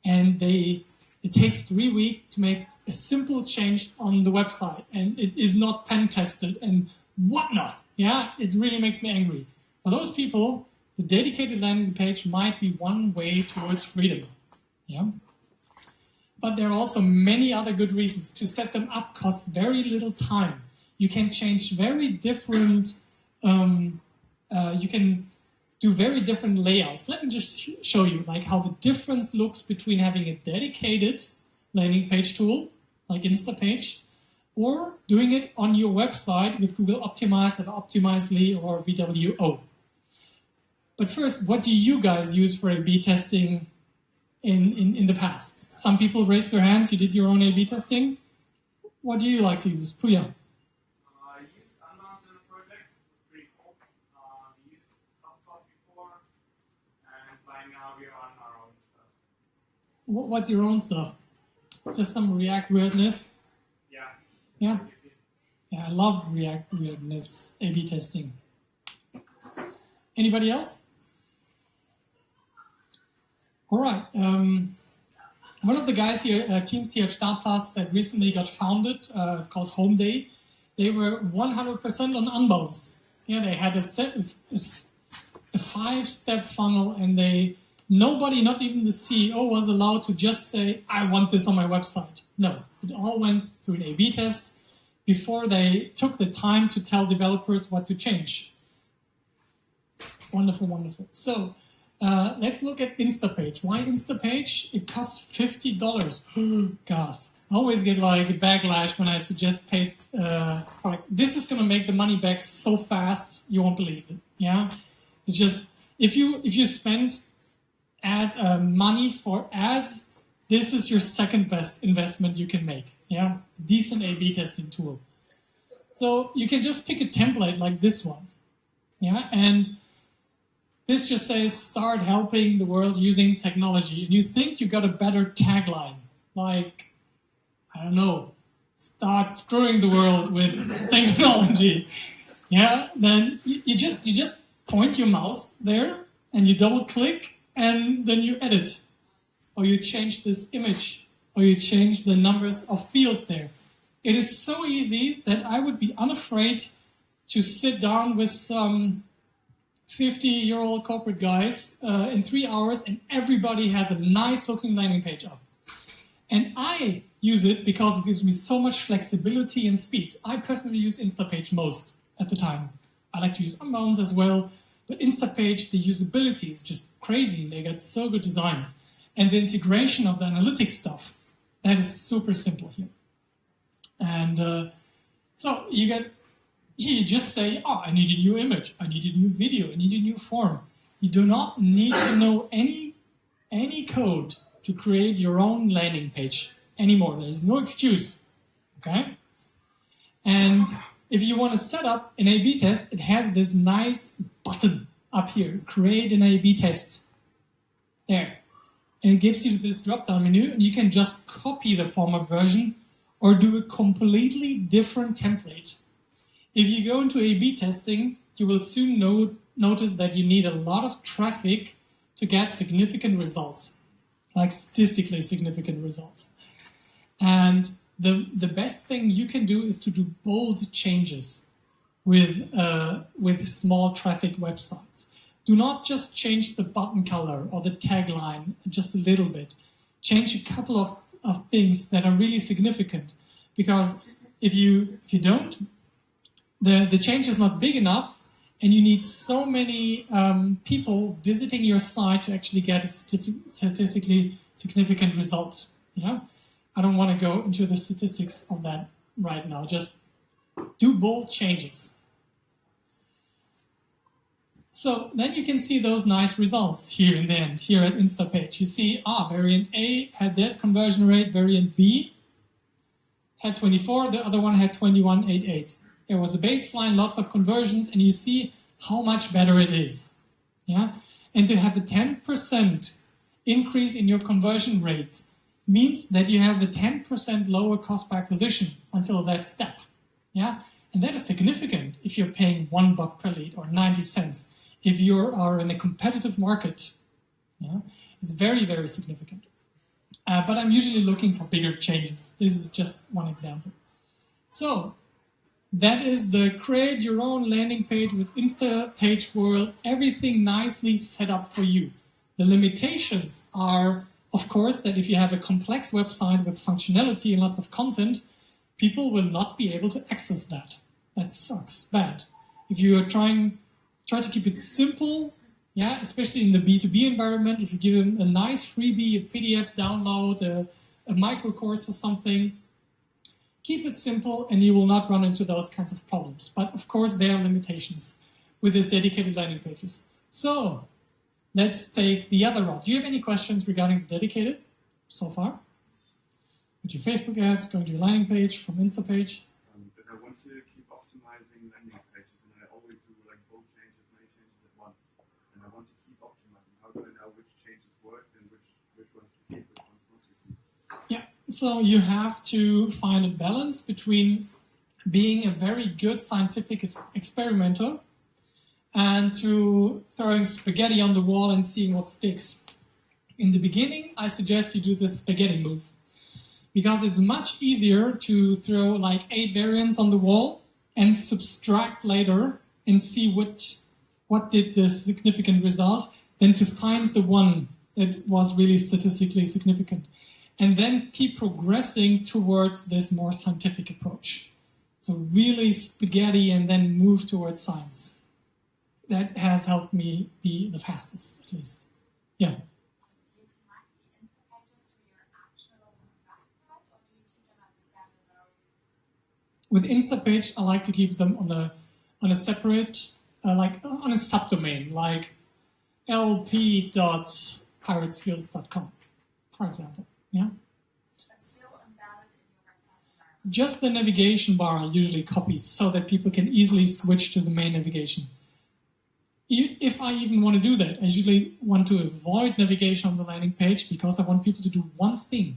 and it takes 3 weeks to make a simple change on the website, and it is not pen tested and whatnot. Yeah, it really makes me angry. For those people, the dedicated landing page might be one way towards freedom. Yeah. But there are also many other good reasons. To set them up costs very little time. You can change very different, you can do very different layouts. Let me just show you like how the difference looks between having a dedicated landing page tool, like Instapage, or doing it on your website with Google Optimize, and Optimizely, or VWO. But first, what do you guys use for A/B testing in the past? Some people raised their hands. You did your own A/B testing. What do you like to use? Puya. I used Unbounce in a project. Pretty cool. We used HubSpot before, and by now we're on our own stuff. What's your own stuff? Just some React weirdness? Yeah. Yeah? Yeah, I love React weirdness A/B testing. Anybody else? All right. One of the guys here, teams here at Startplatz that recently got founded, it's called Home Day. They were 100% on Unbounce. Yeah, they had a 5-step funnel, and nobody, not even the CEO, was allowed to just say, I want this on my website. No, it all went through an A/B test before they took the time to tell developers what to change. Wonderful, wonderful. So let's look at Instapage. Why Instapage? It costs $50. God, I always get like a backlash when I suggest paid products. This is going to make the money back so fast you won't believe it. Yeah, it's just if you spend money for ads, this is your second best investment you can make. Yeah, decent A/B testing tool. So you can just pick a template like this one. Yeah, and this just says, start helping the world using technology. And you think you got a better tagline, like, I don't know, start screwing the world with technology. Yeah, then you just point your mouse there and you double click and then you edit. Or you change this image, or you change the numbers of fields there. It is so easy that I would be unafraid to sit down with some 50-year-old corporate guys in 3 hours, and everybody has a nice looking landing page up. And I use it because it gives me so much flexibility and speed. I personally use Instapage most at the time. I like to use Unbounce as well, but Instapage, the usability is just crazy. They got so good designs. And the integration of the analytics stuff, that is super simple here. And so you just say, oh, I need a new image, I need a new video, I need a new form. You do not need to know any code to create your own landing page anymore. There's no excuse, okay? And if you want to set up an A/B test, it has this nice button up here, create an A/B test. There. And it gives you this drop-down menu, and you can just copy the former version or do a completely different template. If you go into A/B testing, you will soon notice that you need a lot of traffic to get significant results, like statistically significant results. And the best thing you can do is to do bold changes with small traffic websites. Do not just change the button color or the tagline just a little bit. Change a couple of things that are really significant, because if you don't, the change is not big enough, and you need so many people visiting your site to actually get a statistically significant result. Yeah, I don't want to go into the statistics of that right now. Just do bold changes. So then you can see those nice results here in the end, here at Instapage. You see, variant A had that conversion rate, variant B had 24, the other one had 21.88. There was a baseline, lots of conversions, and you see how much better it is. Yeah, and to have a 10% increase in your conversion rates means that you have a 10% lower cost per acquisition until that step. Yeah, and that is significant if you're paying $1 per lead or 90 cents. If you are in a competitive market, yeah, it's very, very significant. But I'm usually looking for bigger changes. This is just one example. So that is the create your own landing page with Instapage world, everything nicely set up for you. The limitations are, of course, that if you have a complex website with functionality and lots of content, people will not be able to access that. That sucks bad. If you are try to keep it simple, yeah, especially in the B2B environment, if you give them a nice freebie, a PDF download, a micro course or something, keep it simple and you will not run into those kinds of problems. But of course, there are limitations with these dedicated landing pages. So let's take the other route. Do you have any questions regarding the dedicated so far? With your Facebook ads, going to your landing page from Instapage? But I want to keep optimizing landing pages, and I always do like bold changes, many changes at once. And I want to keep optimizing. How do I know which changes worked and which ones to keep, which ones not to keep? Yeah, so you have to find a balance between being a very good scientific experimenter and to throwing spaghetti on the wall and seeing what sticks. In the beginning, I suggest you do the spaghetti move, because it's much easier to throw like 8 variants on the wall and subtract later and see what did the significant result than to find the one that was really statistically significant. And then keep progressing towards this more scientific approach. So really spaghetti and then move towards science. That has helped me be the fastest, at least. Yeah. With Instapage, I like to keep them on a separate, like on a subdomain, like lp.pirateskills.com, for example. Yeah. But still embedded in your website environment. Just the navigation bar I usually copy so that people can easily switch to the main navigation. If I even want to do that, I usually want to avoid navigation on the landing page because I want people to do one thing.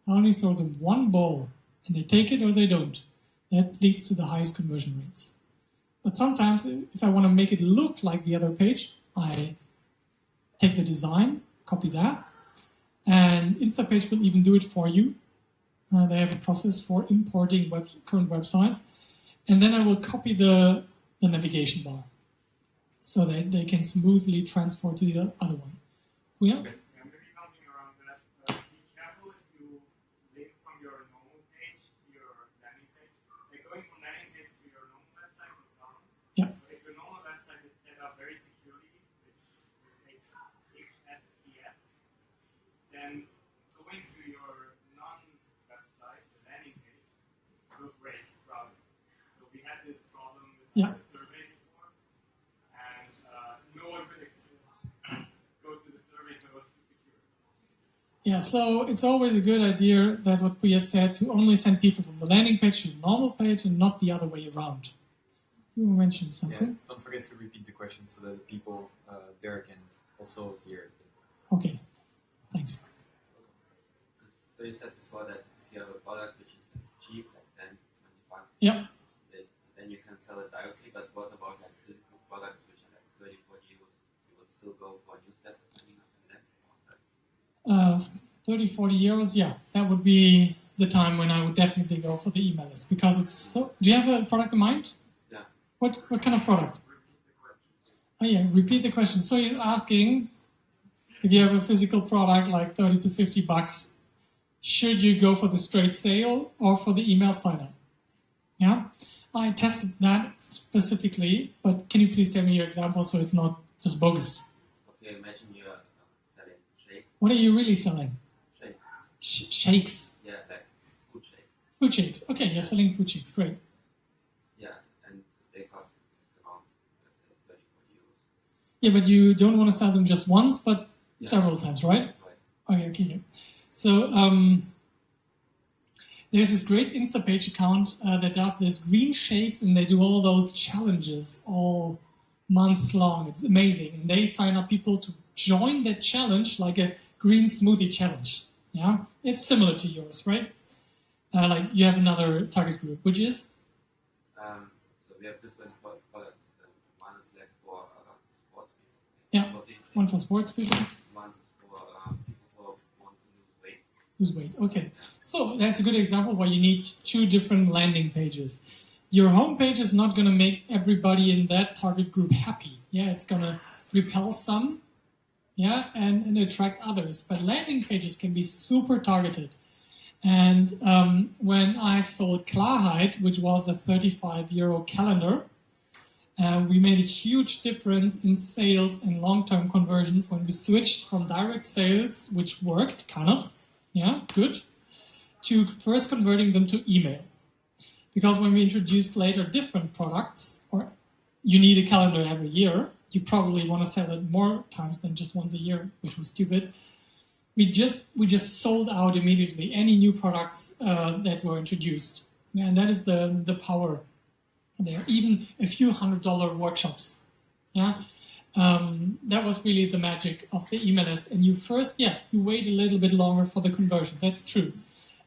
I only throw them one ball, and they take it or they don't. That leads to the highest conversion rates. But sometimes, if I want to make it look like the other page, I take the design, copy that, and Instapage will even do it for you. They have a process for importing current websites. And then I will copy the navigation bar so that they can smoothly transfer to the other one. Yeah? Yeah, maybe something around that. Be careful if you link from your normal page to your landing page. Like going from landing page to your normal website is fine. Yeah. But if your normal website is set up very securely, which is HSTS, then going to your non-website, the landing page, will break browsing. So we had this problem with Yeah. the survey before, and no one could go to the survey if it was too secure. Yeah, so it's always a good idea, that's what Priya said, to only send people from the landing page to the normal page and not the other way around. You mentioned Yeah, something? don't forget to repeat the question so that the people there can also hear it. Okay, thanks. So you said before that if you have a product which is cheap, like 10, 20 bucks, Yeah. then you can sell it directly. But what about like physical products which are like 30, 40 euros? You would still go for newsletters signing up and then? 30, 40 euros, yeah. That would be the time when I would definitely go for the email list because it's so... Do you have a product in mind? Yeah. What kind of product? Oh yeah, repeat the question. So he's asking if you have a physical product like 30 to 50 bucks, should you go for the straight sale or for the email sign-up? Yeah? I tested that specifically, but can you please tell me your example so it's not just bogus? Okay, imagine you're selling shakes. What are you really selling? Shakes. Shakes. Yeah, like Food shakes. Okay, you're selling food shakes. Great. Yeah, and they cost around, let's say, 30 €40. Yeah, but you don't want to sell them just once, but Yeah. several times, right? Right. Okay. So there's this great Instapage account that does this green shakes, and they do all those challenges all month long. It's amazing, and they sign up people to join that challenge, like a green smoothie challenge. Yeah, it's similar to yours, right? Like you have another target group, which is So we have different products. One is like for sports people. Yeah. protein shakes. one for sports people. One for people who want to lose weight. Lose weight. Okay, so that's a good example where you need two different landing pages. Your homepage is not going to make everybody in that target group happy. Yeah, it's going to repel some, yeah, and attract others. But landing pages can be super targeted. And when I sold Klarheit, which was a 35 euro calendar, we made a huge difference in sales and long-term conversions when we switched from direct sales, which worked kind of, yeah, good, to first converting them to email. Because when we introduced later different products, or you need a calendar every year, you probably want to sell it more times than just once a year, which was stupid. We just sold out immediately any new products that were introduced, and that is the power there. Even a few $100 workshops, yeah, that was really the magic of the email list. And you wait a little bit longer for the conversion. That's true.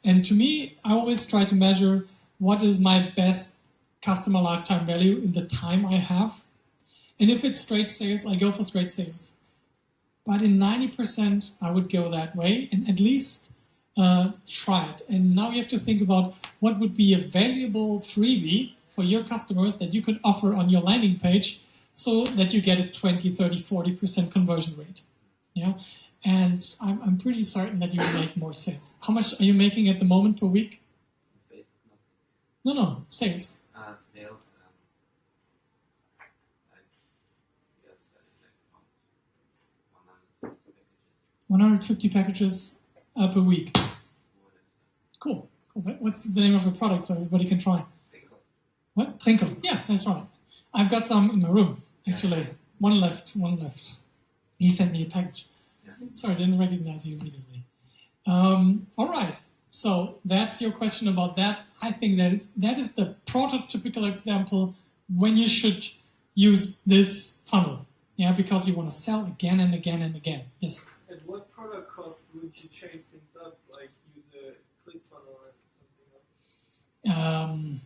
And to me, I always try to measure what is my best customer lifetime value in the time I have. And if it's straight sales, I go for straight sales. But in 90%, I would go that way and at least try it. And now you have to think about what would be a valuable freebie for your customers that you could offer on your landing page so that you get a 20, 30, 40% conversion rate. Yeah, and I'm pretty certain that you will make more sales. How much are you making at the moment per week? Facebook, nothing. No, sales. Sales, we are selling like 150 packages. 150 packages per week. More or less. Cool. What's the name of the product so everybody can try? Crinkles. What? Crinkles. Yeah, that's right. I've got some in my room, actually. One left. He sent me a package. Yeah. Sorry, I didn't recognize you immediately. All right. So that's your question about that. I think that is the prototypical example when you should use this funnel. Yeah, because you want to sell again and again and again. Yes. At what product cost would you change things up, like use a ClickFunnels or something else?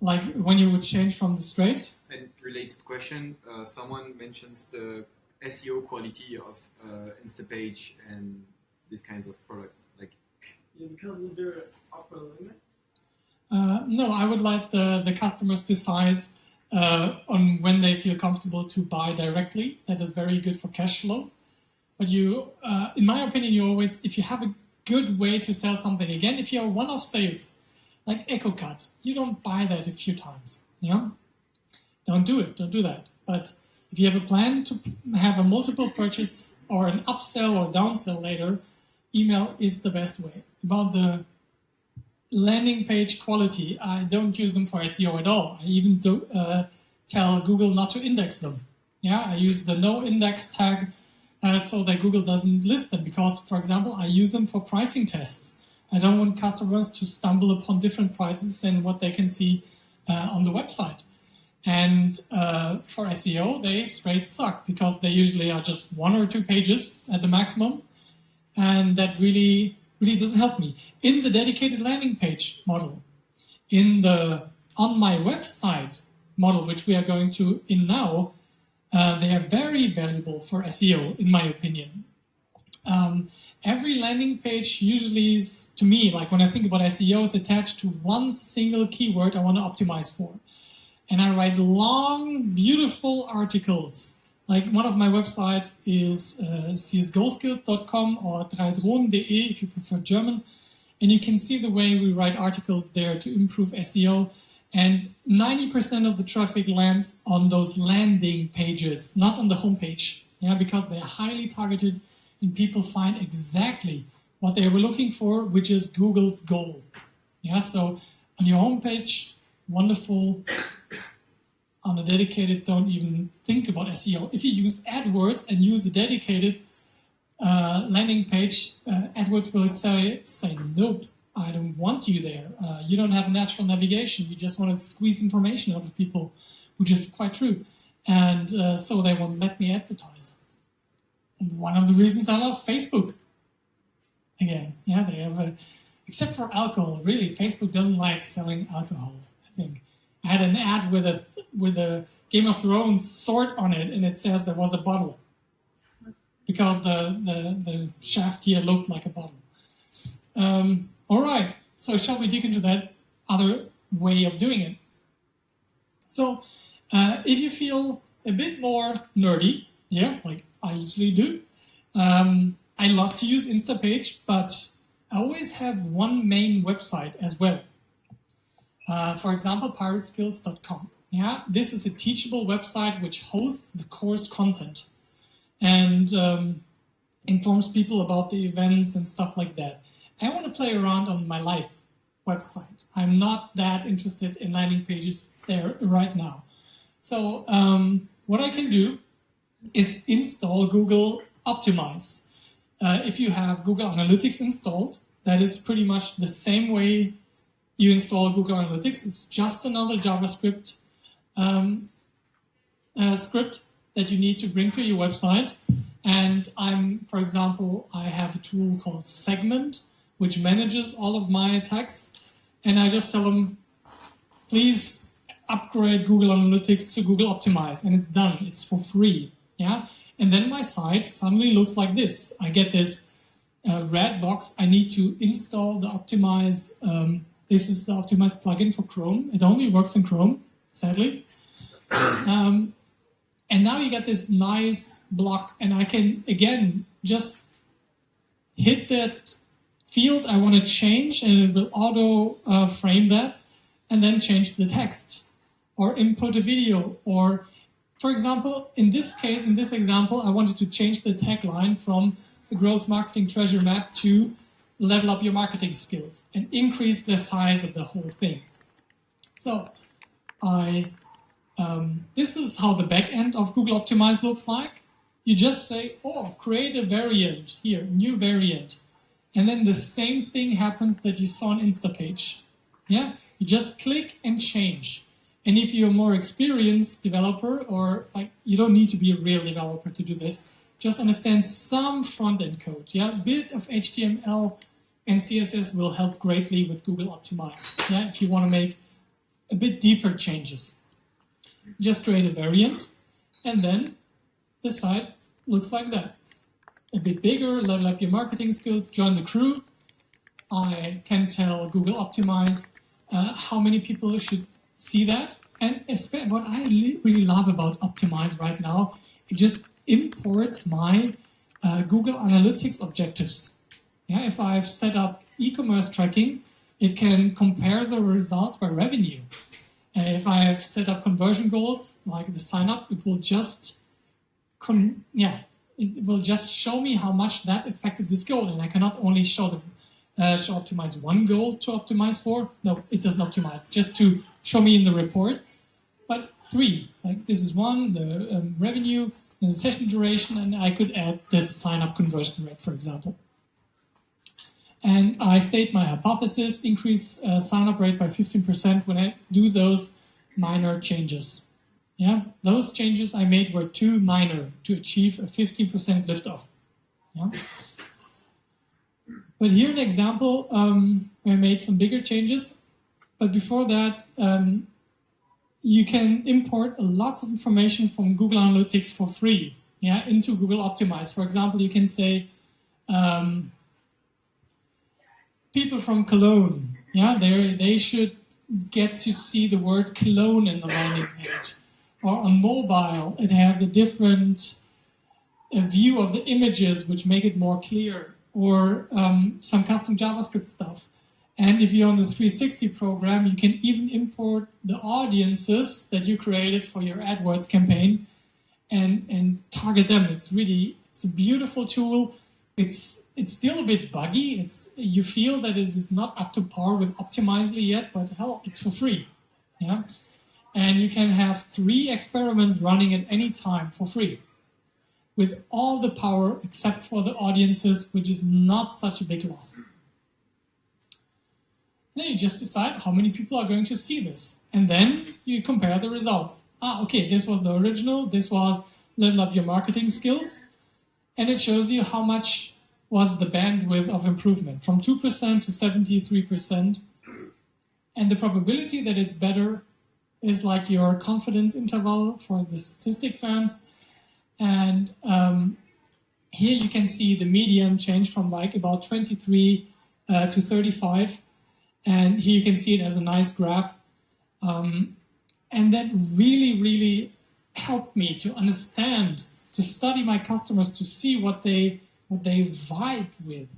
Like when you would change from the straight? And related question, someone mentions the SEO quality of Instapage and these kinds of products. Like, Yeah, because is there an upper limit? No, I would let the customers decide on when they feel comfortable to buy directly. That is very good for cash flow. But you, in my opinion, you always, if you have a good way to sell something, again, if you're one-off sales, like EcoCut, you don't buy that a few times. Yeah, don't do it. Don't do that. But if you have a plan to have a multiple purchase or an upsell or downsell later, email is the best way. About the landing page quality, I don't use them for SEO at all. I even tell Google not to index them. Yeah, I use the no index tag so that Google doesn't list them because, for example, I use them for pricing tests. I don't want customers to stumble upon different prices than what they can see on the website. And for SEO, they straight suck because they usually are just 1 or 2 pages at the maximum. And that really doesn't help me. In the dedicated landing page model, in the on my website model, which we are going to in now, they are very valuable for SEO, in my opinion. Every landing page usually is, to me, like when I think about SEO, is attached to one single keyword I want to optimize for. And I write long, beautiful articles. Like one of my websites is csgoskills.com or 3drohnen.de if you prefer German. And you can see the way we write articles there to improve SEO. And 90% of the traffic lands on those landing pages, not on the homepage. Yeah, because they are highly targeted and people find exactly what they were looking for, which is Google's goal. Yeah, so on your homepage, wonderful. On a dedicated, don't even think about SEO. If you use AdWords and use a dedicated landing page, AdWords will say, nope, I don't want you there. You don't have natural navigation. You just want to squeeze information out of people, which is quite true. And so they won't let me advertise. And one of the reasons I love Facebook. Again, yeah, they have except for alcohol, really, Facebook doesn't like selling alcohol, I think. I had an ad with a Game of Thrones sword on it, and it says there was a bottle. Because the shaft here looked like a bottle. All right, so shall we dig into that other way of doing it? So if you feel a bit more nerdy, yeah, like I usually do, I love to use Instapage, but I always have one main website as well. For example, pirateskills.com. Yeah, this is a teachable website which hosts the course content and informs people about the events and stuff like that. I want to play around on my live website. I'm not that interested in landing pages there right now. So what I can do is install Google Optimize. If you have Google Analytics installed, that is pretty much the same way you install Google Analytics. It's just another JavaScript script that you need to bring to your website. And for example, I have a tool called Segment, which manages all of my tags. And I just tell them, please upgrade Google Analytics to Google Optimize. And it's done. It's for free. Yeah. And then my site suddenly looks like this. I get this red box. I need to install the Optimize. This is the Optimize plugin for Chrome. It only works in Chrome, sadly. And now you get this nice block, and I can, again, just hit that field I want to change, and it will auto frame that, and then change the text, or input a video, or, for example, in this case, in this example, I wanted to change the tagline from the growth marketing treasure map to level up your marketing skills and increase the size of the whole thing. So this is how the back end of Google Optimize looks like. You just say, create a variant here, new variant. And then the same thing happens that you saw on Instapage. Yeah, you just click and change. And if you're a more experienced developer, or like you don't need to be a real developer to do this, just understand some front-end code. Yeah, a bit of HTML and CSS will help greatly with Google Optimize. Yeah, if you want to make a bit deeper changes. Just create a variant, and then the site looks like that. A bit bigger, level up your marketing skills, join the crew. I can tell Google Optimize how many people should see that. And what I really love about Optimize right now, it just imports my Google Analytics objectives. Yeah, if I've set up e-commerce tracking, it can compare the results by revenue. If I have set up conversion goals, like the sign up, it will just show me how much that affected this goal. And I cannot only show Optimize one goal to optimize for. No, it doesn't optimize, just to show me in the report. But 3, like this is 1, the revenue, and the session duration, and I could add this sign up conversion rate, for example. And I state my hypothesis, increase sign-up rate by 15% when I do those minor changes. Yeah, those changes I made were too minor to achieve a 15% lift-off. Yeah. But here an example where I made some bigger changes. But before that, you can import lots of information from Google Analytics for free, yeah, into Google Optimize. For example, you can say, people from Cologne, yeah, they should get to see the word Cologne in the landing page. Or on mobile, it has a different view of the images which make it more clear, or some custom JavaScript stuff. And if you're on the 360 program, you can even import the audiences that you created for your AdWords campaign and target them. It's a beautiful tool. It's still a bit buggy. You feel that it is not up to par with Optimizely yet, but hell, it's for free. Yeah, and you can have 3 experiments running at any time for free, with all the power except for the audiences, which is not such a big loss. Then you just decide how many people are going to see this, and then you compare the results. Okay, this was the original. This was level up your marketing skills. And it shows you how much was the bandwidth of improvement, from 2% to 73%. And the probability that it's better is like your confidence interval for the statistic fans. And here you can see the median change from like about 23 to 35. And here you can see it as a nice graph. And that really, really helped me to understand, to study my customers, to see what they vibe with.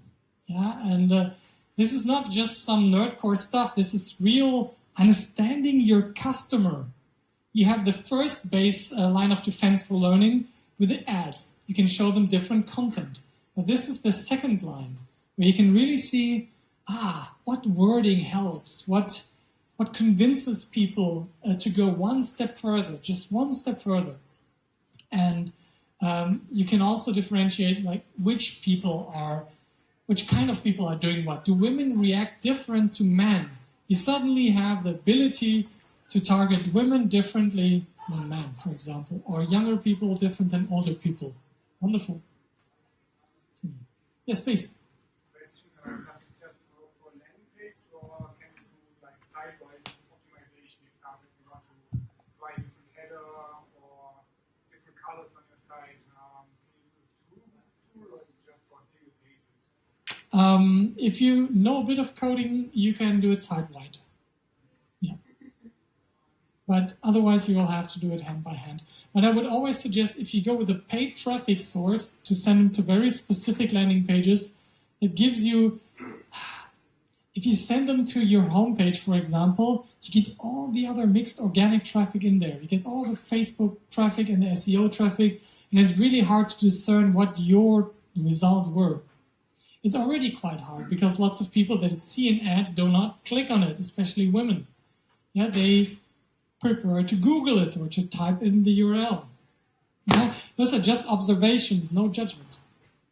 Yeah, and this is not just some nerdcore stuff. This is real understanding your customer. You have the first base line of defense for learning with the ads. You can show them different content. But this is the second line, where you can really see, what wording helps, what convinces people to go one step further, just one step further. And you can also differentiate like which kind of people are doing what. Do women react different to men? You suddenly have the ability to target women differently than men, for example, or younger people different than older people. Wonderful. Yes, please. Question, just for landing page, or can you do like site-wide optimization? Example, if you want to try different header or different colors on your site, can you use this tool, or is it just for single pages? If you know a bit of coding, you can do it site-wide. Yeah. But otherwise, you will have to do it hand by hand. But I would always suggest, if you go with a paid traffic source, to send them to very specific landing pages, it gives you, if you send them to your homepage, for example, you get all the other mixed organic traffic in there. You get all the Facebook traffic and the SEO traffic, and it's really hard to discern what your results were. It's already quite hard because lots of people that see an ad do not click on it, especially women. Yeah, they prefer to Google it or to type in the URL. Yeah, those are just observations, no judgment.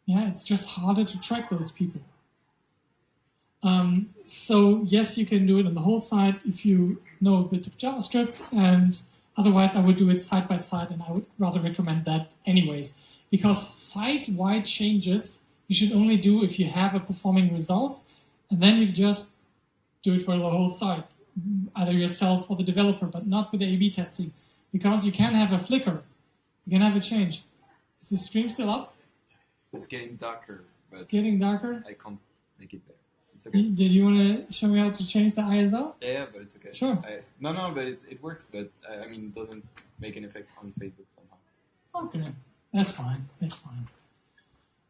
Yeah, it's just harder to track those people. So yes, you can do it on the whole site if you know a bit of JavaScript, and otherwise I would do it side by side, and I would rather recommend that anyways, because site-wide changes you should only do if you have a performing results, and then you just do it for the whole site, either yourself or the developer, but not with the A/B testing, because you can have a flicker, you can have a change. Is the stream still up? It's getting darker, but It's getting darker. I can't make it there. It's okay. Did you want to show me how to change the ISO? Yeah, but it's okay. Sure. No, but it works, but I mean, it doesn't make an effect on Facebook somehow. Okay, that's fine. That's fine.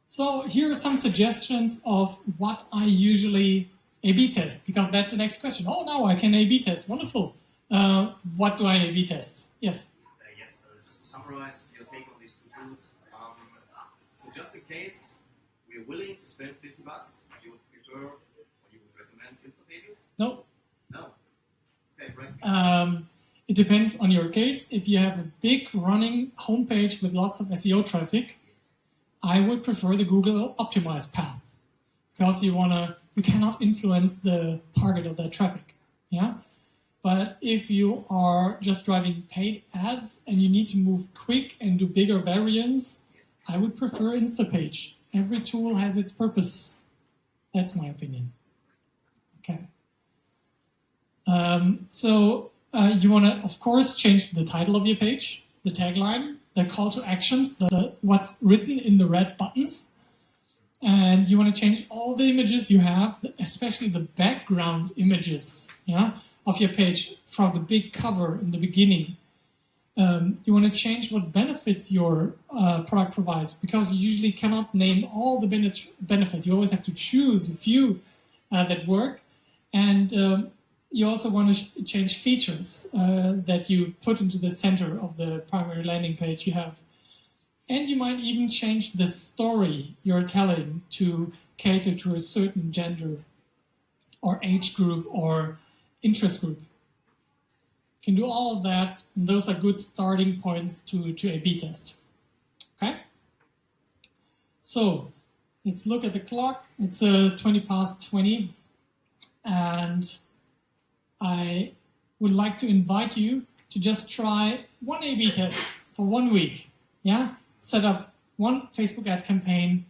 So here are some suggestions of what I usually A/B test, because that's the next question. Oh, now I can A/B test. Wonderful. What do I A/B test? Yes. Yes. Just to summarize your take on these two tools. So just in case we're willing to spend $50, you would prefer or you would recommend Instapage? No. No. Okay, right. It depends on your case. If you have a big running homepage with lots of SEO traffic, I would prefer the Google optimized path, because you cannot influence the target of that traffic. Yeah. But if you are just driving paid ads and you need to move quick and do bigger variants, I would prefer Instapage. Every tool has its purpose. That's my opinion. Okay. So you want to, of course, change the title of your page, the tagline, the call to actions, what's written in the red buttons. And you want to change all the images you have, especially the background images, of your page from the big cover in the beginning. You want to change what benefits your product provides, because you usually cannot name all the benefits. You always have to choose a few that work. And you also want to change features that you put into the center of the primary landing page you have. And you might even change the story you're telling to cater to a certain gender or age group or interest group. You can do all of that, and those are good starting points to A/B test. Okay? So, let's look at the clock. It's 20 past 20, and I would like to invite you to just try one A/B test for 1 week. Yeah? Set up one Facebook ad campaign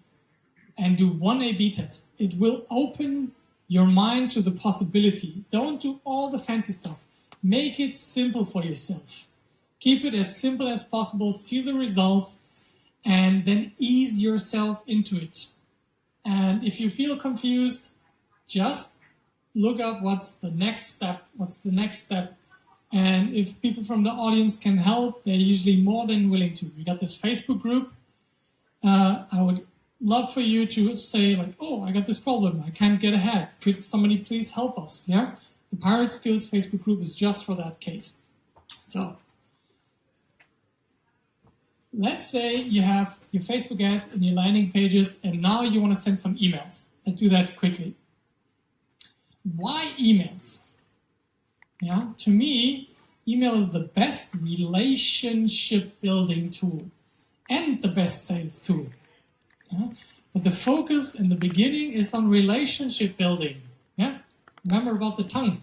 and do one A/B test. It will open your mind to the possibility. Don't do all the fancy stuff. Make it simple for yourself. Keep it as simple as possible, see the results, and then ease yourself into it. And if you feel confused, just look up what's the next step. And if people from the audience can help, they're usually more than willing to. We got this Facebook group. I would love for you to say like, oh, I got this problem. I can't get ahead. Could somebody please help us? Yeah. The Pirate Skills Facebook group is just for that case. So let's say you have your Facebook ads and your landing pages, and now you want to send some emails. Let's do that quickly. Why emails? Yeah, to me, email is the best relationship building tool and the best sales tool. Yeah? But the focus in the beginning is on relationship building. Yeah? Remember about the tongue.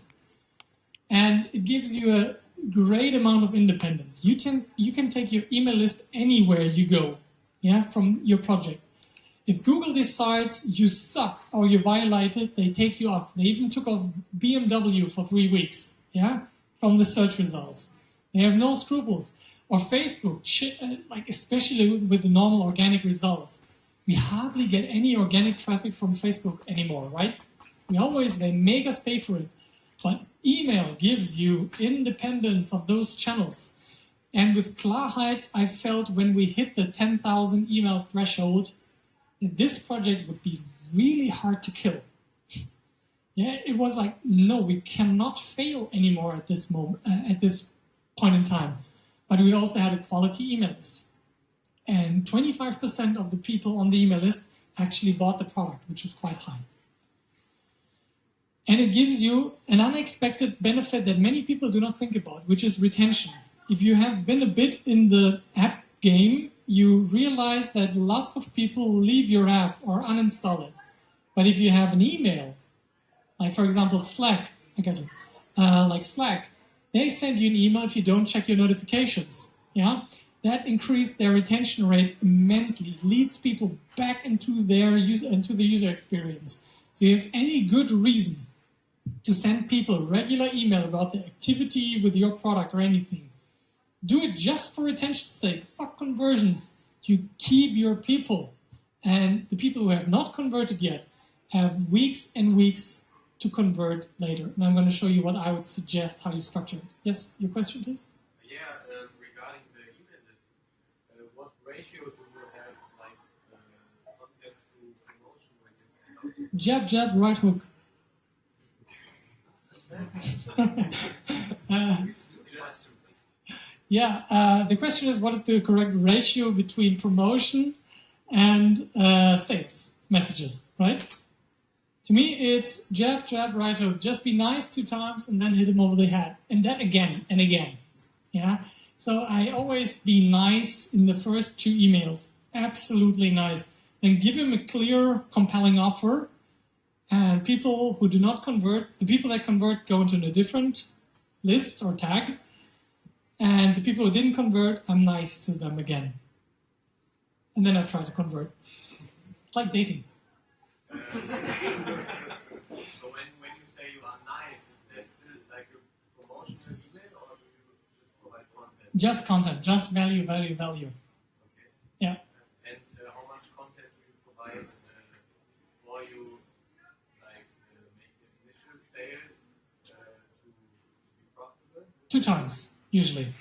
And it gives you a great amount of independence. You can take your email list anywhere you go, yeah, from your project. If Google decides you suck or you violated, they take you off. They even took off BMW for 3 weeks, yeah, from the search results. They have no scruples. Or Facebook, like especially with the normal organic results. We hardly get any organic traffic from Facebook anymore, right? They make us pay for it. But email gives you independence of those channels. And with Klarheit, I felt when we hit the 10,000 email threshold, that this project would be really hard to kill. Yeah, it was like, no, we cannot fail anymore at this moment, at this point in time. But we also had a quality email list. And 25% of the people on the email list actually bought the product, which is quite high. And it gives you an unexpected benefit that many people do not think about, which is retention. If you have been a bit in the app game, you realize that lots of people leave your app or uninstall it. But if you have an email, like for example Slack, like Slack, they send you an email if you don't check your notifications. Yeah, that increased their retention rate immensely. It leads people back into the user experience. So you have any good reason to send people regular email about the activity with your product or anything. Do it just for retention's sake. Fuck conversions. You keep your people. And the people who have not converted yet have weeks and weeks to convert later. And I'm going to show you what I would suggest how you structure it. Yes, your question, please? Yeah, regarding the email list, what ratio do you have, like, content to promotion when you send out? Jab, right hook. The question is, what is the correct ratio between promotion and sales messages, right? To me, it's jab, right hook. Just be nice 2 times and then hit him over the head. And that again and again. Yeah. So I always be nice in the first 2 emails. Absolutely nice. Then give him a clear, compelling offer. And people who do not convert, the people that convert go into a different list or tag. And the people who didn't convert, I'm nice to them again. And then I try to convert. It's like dating. So when you say you are nice, is that still like a promotional email, or do you just provide content? Just content, just value. Okay. Yeah. And how much content do you provide before you make the initial sale to be profitable? 2 times, usually.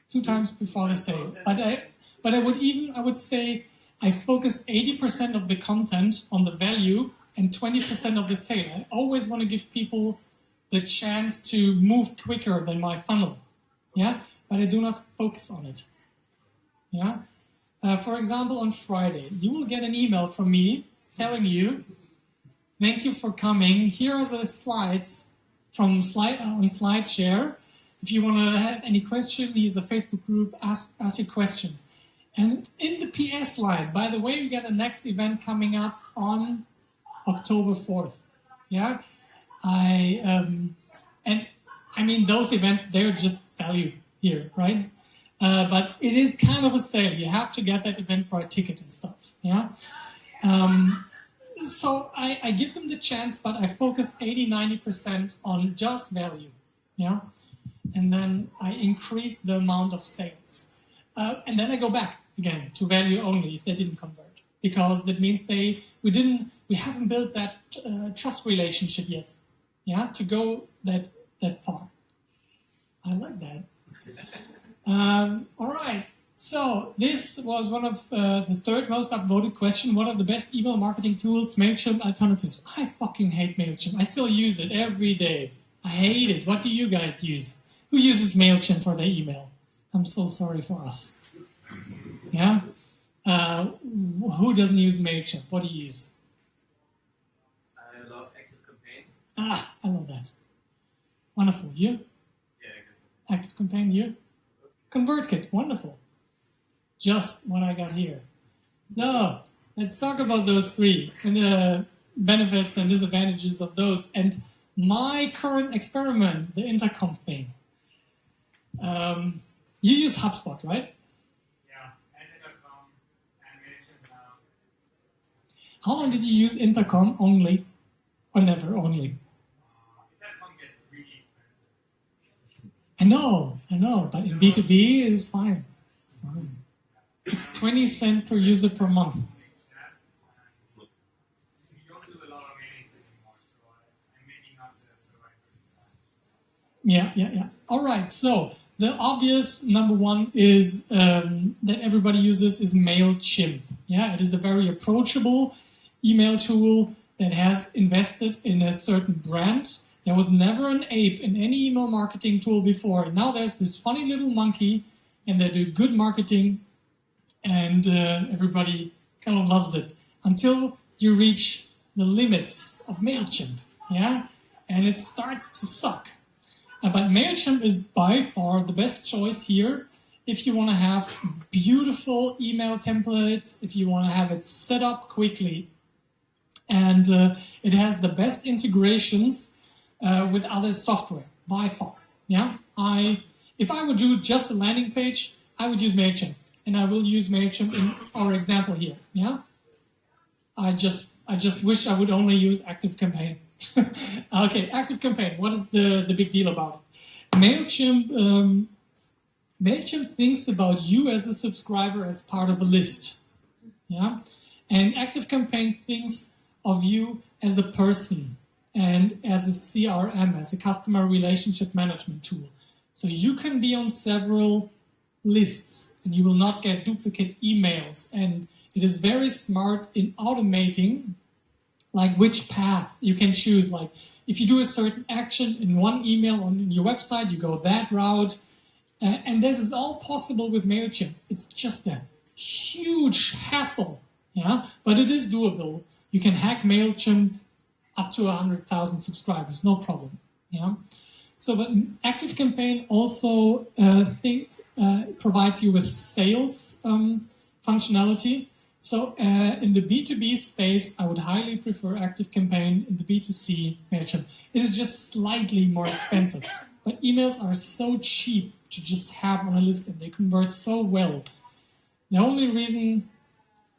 2 times before the sale. But I would say I focus 80% of the content on the value and 20% of the sale. I always want to give people the chance to move quicker than my funnel. Yeah? But I do not focus on it. Yeah? For example, on Friday, you will get an email from me telling you, thank you for coming. Here are the slides from on SlideShare. If you want to have any questions, here's a Facebook group, ask your questions. And in the PS line, by the way, we got a next event coming up on October 4th. Yeah? Those events, they're just value here, right? But it is kind of a sale. You have to get that Eventbrite ticket and stuff. Yeah. So I give them the chance, but I focus 80-90% on just value. Yeah. And then I increase the amount of sales. And then I go back again to value only if they didn't convert, because that means we haven't built that trust relationship yet. Yeah. To go that far. I like that. All right. So this was one of the third most upvoted question. What are the best email marketing tools, MailChimp alternatives? I fucking hate MailChimp. I still use it every day. I hate it. What do you guys use? Who uses MailChimp for their email? I'm so sorry for us. Yeah? Who doesn't use MailChimp? What do you use? I love ActiveCampaign. I love that. Wonderful. You? Yeah, ActiveCampaign, you? ConvertKit, wonderful. Just what I got here. So, let's talk about those three and the benefits and disadvantages of those. And my current experiment, the intercom thing. You use HubSpot, right? Yeah, and Intercom and MailChimp now. How long did you use intercom only? Or never only? Intercom gets really expensive. I know, but in B2B it is fine. It's fine. It's 20 cents per user per month. We don't do a lot of mailings anymore, so I'm maybe not the right person. Yeah. All right, so the obvious number one is that everybody uses is MailChimp. Yeah, it is a very approachable email tool that has invested in a certain brand. There was never an ape in any email marketing tool before. And now there's this funny little monkey, and they do good marketing, and everybody kind of loves it until you reach the limits of MailChimp, yeah? And it starts to suck. But MailChimp is by far the best choice here if you want to have beautiful email templates, if you want to have it set up quickly. And it has the best integrations with other software, by far. Yeah, if I would do just a landing page, I would use MailChimp, and I will use MailChimp in our example here. Yeah, I just wish I would only use ActiveCampaign. Okay, ActiveCampaign. What is the big deal about it? MailChimp thinks about you as a subscriber as part of a list. Yeah, and ActiveCampaign thinks of you as a person and as a CRM, as a customer relationship management tool. So you can be on several lists and you will not get duplicate emails. And it is very smart in automating like which path you can choose. Like if you do a certain action in one email on your website, you go that route. And this is all possible with MailChimp. It's just a huge hassle, yeah, but it is doable. You can hack MailChimp up to 100,000 subscribers, no problem. Yeah. So, but ActiveCampaign also provides you with sales functionality. So, in the B2B space, I would highly prefer ActiveCampaign. In the B2C, MailChimp. It is just slightly more expensive, but emails are so cheap to just have on a list, and they convert so well. The only reason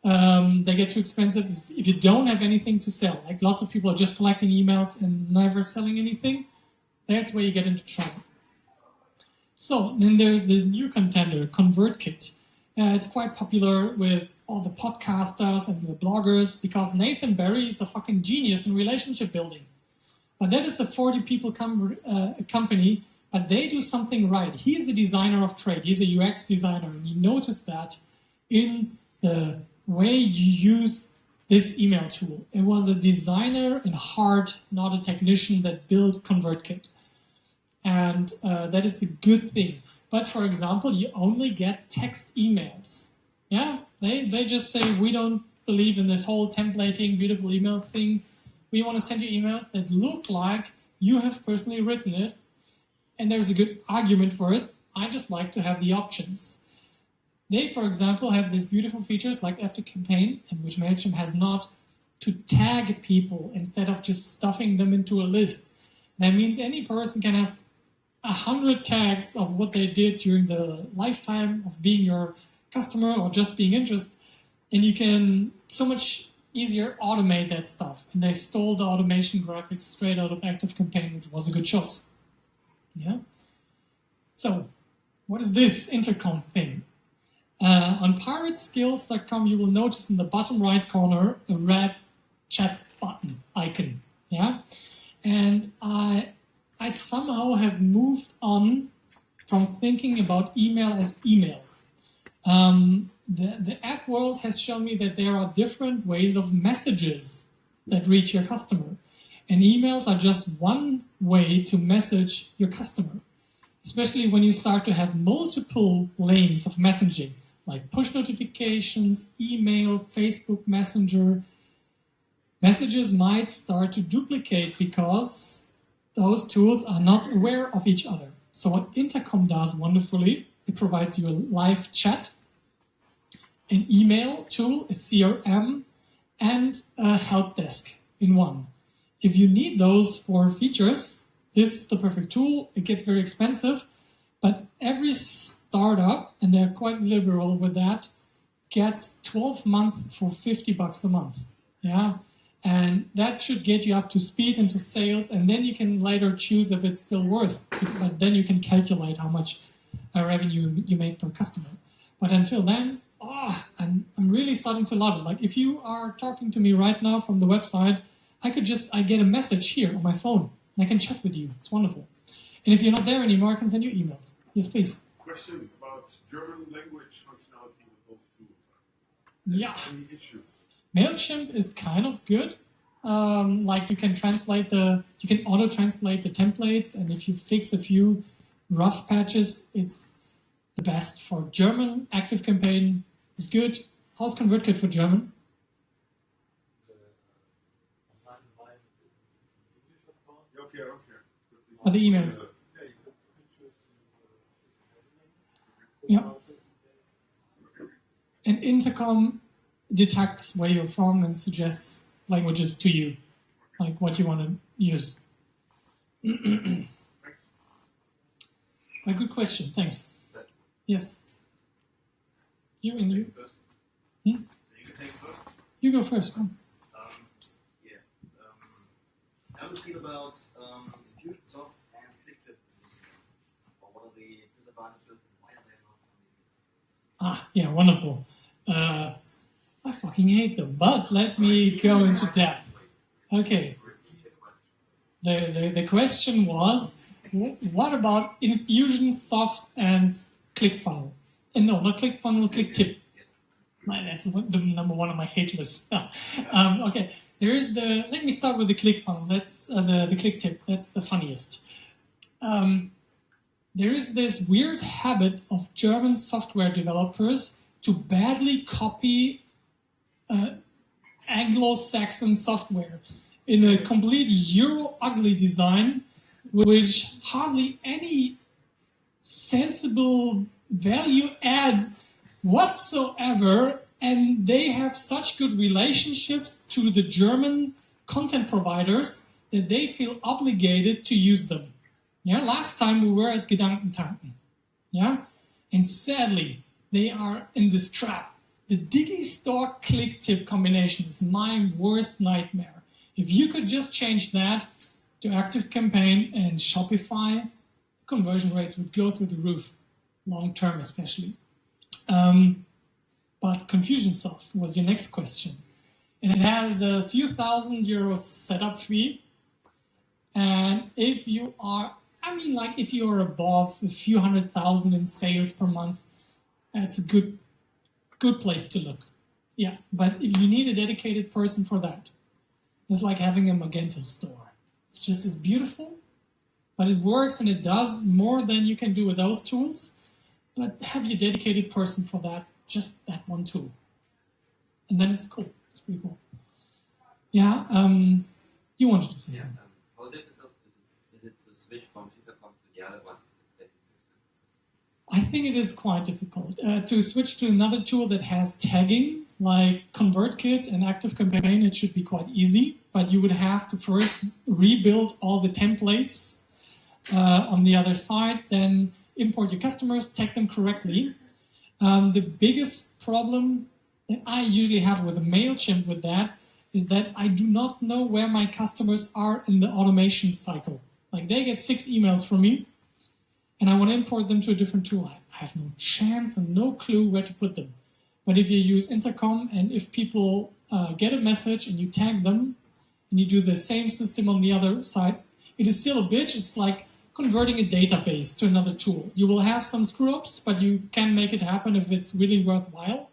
they get too expensive is if you don't have anything to sell. Like lots of people are just collecting emails and never selling anything. That's where you get into trouble. So then there's this new contender, ConvertKit. It's quite popular with all the podcasters and the bloggers because Nathan Barry is a fucking genius in relationship building. But that is a 40 people company, but they do something right. He's a designer of trade. He's a UX designer, and he noticed that in the way you use this email tool. It was a designer in heart, not a technician, that built ConvertKit. And that is a good thing. But for example, you only get text emails. Yeah, they just say, we don't believe in this whole templating, beautiful email thing. We want to send you emails that look like you have personally written it, and there's a good argument for it. I just like to have the options. They, for example, have these beautiful features like after campaign, in which MailChimp has not, to tag people instead of just stuffing them into a list. That means any person can have 100 tags of what they did during the lifetime of being your customer or just being interested, and you can so much easier automate that stuff. And they stole the automation graphics straight out of ActiveCampaign, which was a good choice. Yeah. So, what is this intercom thing? On pirateskills.com, you will notice in the bottom right corner a red chat button icon. Yeah, and I somehow have moved on from thinking about email as email. The app world has shown me that there are different ways of messages that reach your customer. And emails are just one way to message your customer, especially when you start to have multiple lanes of messaging, like push notifications, email, Facebook Messenger. Messages might start to duplicate because those tools are not aware of each other. So what Intercom does wonderfully, it provides you a live chat, an email tool, a CRM, and a help desk in one. If you need those 4 features, this is the perfect tool. It gets very expensive, but every startup, and they're quite liberal with that, gets 12 months for $50 a month. Yeah, and that should get you up to speed into sales, and then you can later choose if it's still worth it. But then you can calculate how much revenue you make per customer. But until then, I'm really starting to love it. Like if you are talking to me right now from the website, I get a message here on my phone, and I can chat with you. It's wonderful. And if you're not there anymore, I can send you emails. Yes, please. Question about German language functionality with those tools. Yeah. Any issues? MailChimp is kind of good. Like you can auto-translate the templates, and if you fix a few rough patches, it's the best for German. ActiveCampaign is good. How's ConvertKit for German? Okay. Or the emails? Yeah. And Intercom detects where you're from and suggests languages to you, like what you want to use. A good question, thanks. Yes. You and you. Hmm? So you can take first. You go first. Come. How do you feel about Infusionsoft and ClickTip? Or what are the disadvantages and why are they not on these lists? Yeah, wonderful. I fucking hate them, but let me go into depth. Okay. The question was, what about Infusionsoft and ClickFunnels? No, not ClickFunnels, ClickTip. That's the number one on my hate list. Okay, let me start with the ClickFunnels. That's the ClickTip. That's the funniest. There is this weird habit of German software developers to badly copy Anglo-Saxon software in a complete Euro-ugly design, which hardly any sensible value add whatsoever, and they have such good relationships to the German content providers that they feel obligated to use them. Yeah, last time we were at Gedankentanken. Yeah, and sadly, they are in this trap. The Digistore ClickTip combination is my worst nightmare. If you could just change that to ActiveCampaign and Shopify, conversion rates would go through the roof, long term especially. But Confusionsoft was your next question. And it has a few €1,000 setup fee. And if you are, if you are above a few 100,000 in sales per month, that's a good place to look. Yeah, but if you need a dedicated person for that, it's like having a Magento store. It's just as beautiful, but it works and it does more than you can do with those tools. But have your dedicated person for that just that one tool. And then it's cool. It's pretty cool. Yeah, you wanted to say something. How difficult is it to switch from Intercom to the other one? I think it is quite difficult to switch to another tool that has tagging, like ConvertKit and ActiveCampaign. It should be quite easy, but you would have to first rebuild all the templates on the other side, then import your customers, tag them correctly. The biggest problem that I usually have with a MailChimp with that is that I do not know where my customers are in the automation cycle. Like they get 6 emails from me, and I want to import them to a different tool. I have no chance and no clue where to put them. But if you use Intercom, and if people get a message and you tag them, and you do the same system on the other side, it is still a bitch. It's like converting a database to another tool. You will have some screw-ups, but you can make it happen if it's really worthwhile.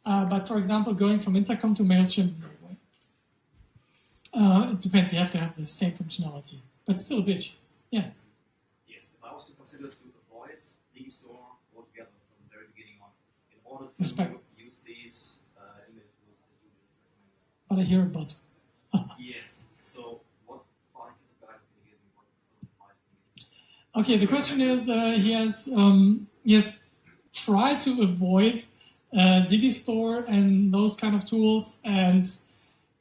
But for example, going from Intercom to MailChimp, no way. It depends. You have to have the same functionality, but still a bitch. Yeah. Yes, if I was to consider to avoid Digistore altogether from the very beginning on, in order to Respect. use these email tools that you just recommended. But I hear a but. Yes. So, what part is the guys going to give me? What sort of advice can you give? Okay, the question is, he has tried to avoid Digistore and those kind of tools, and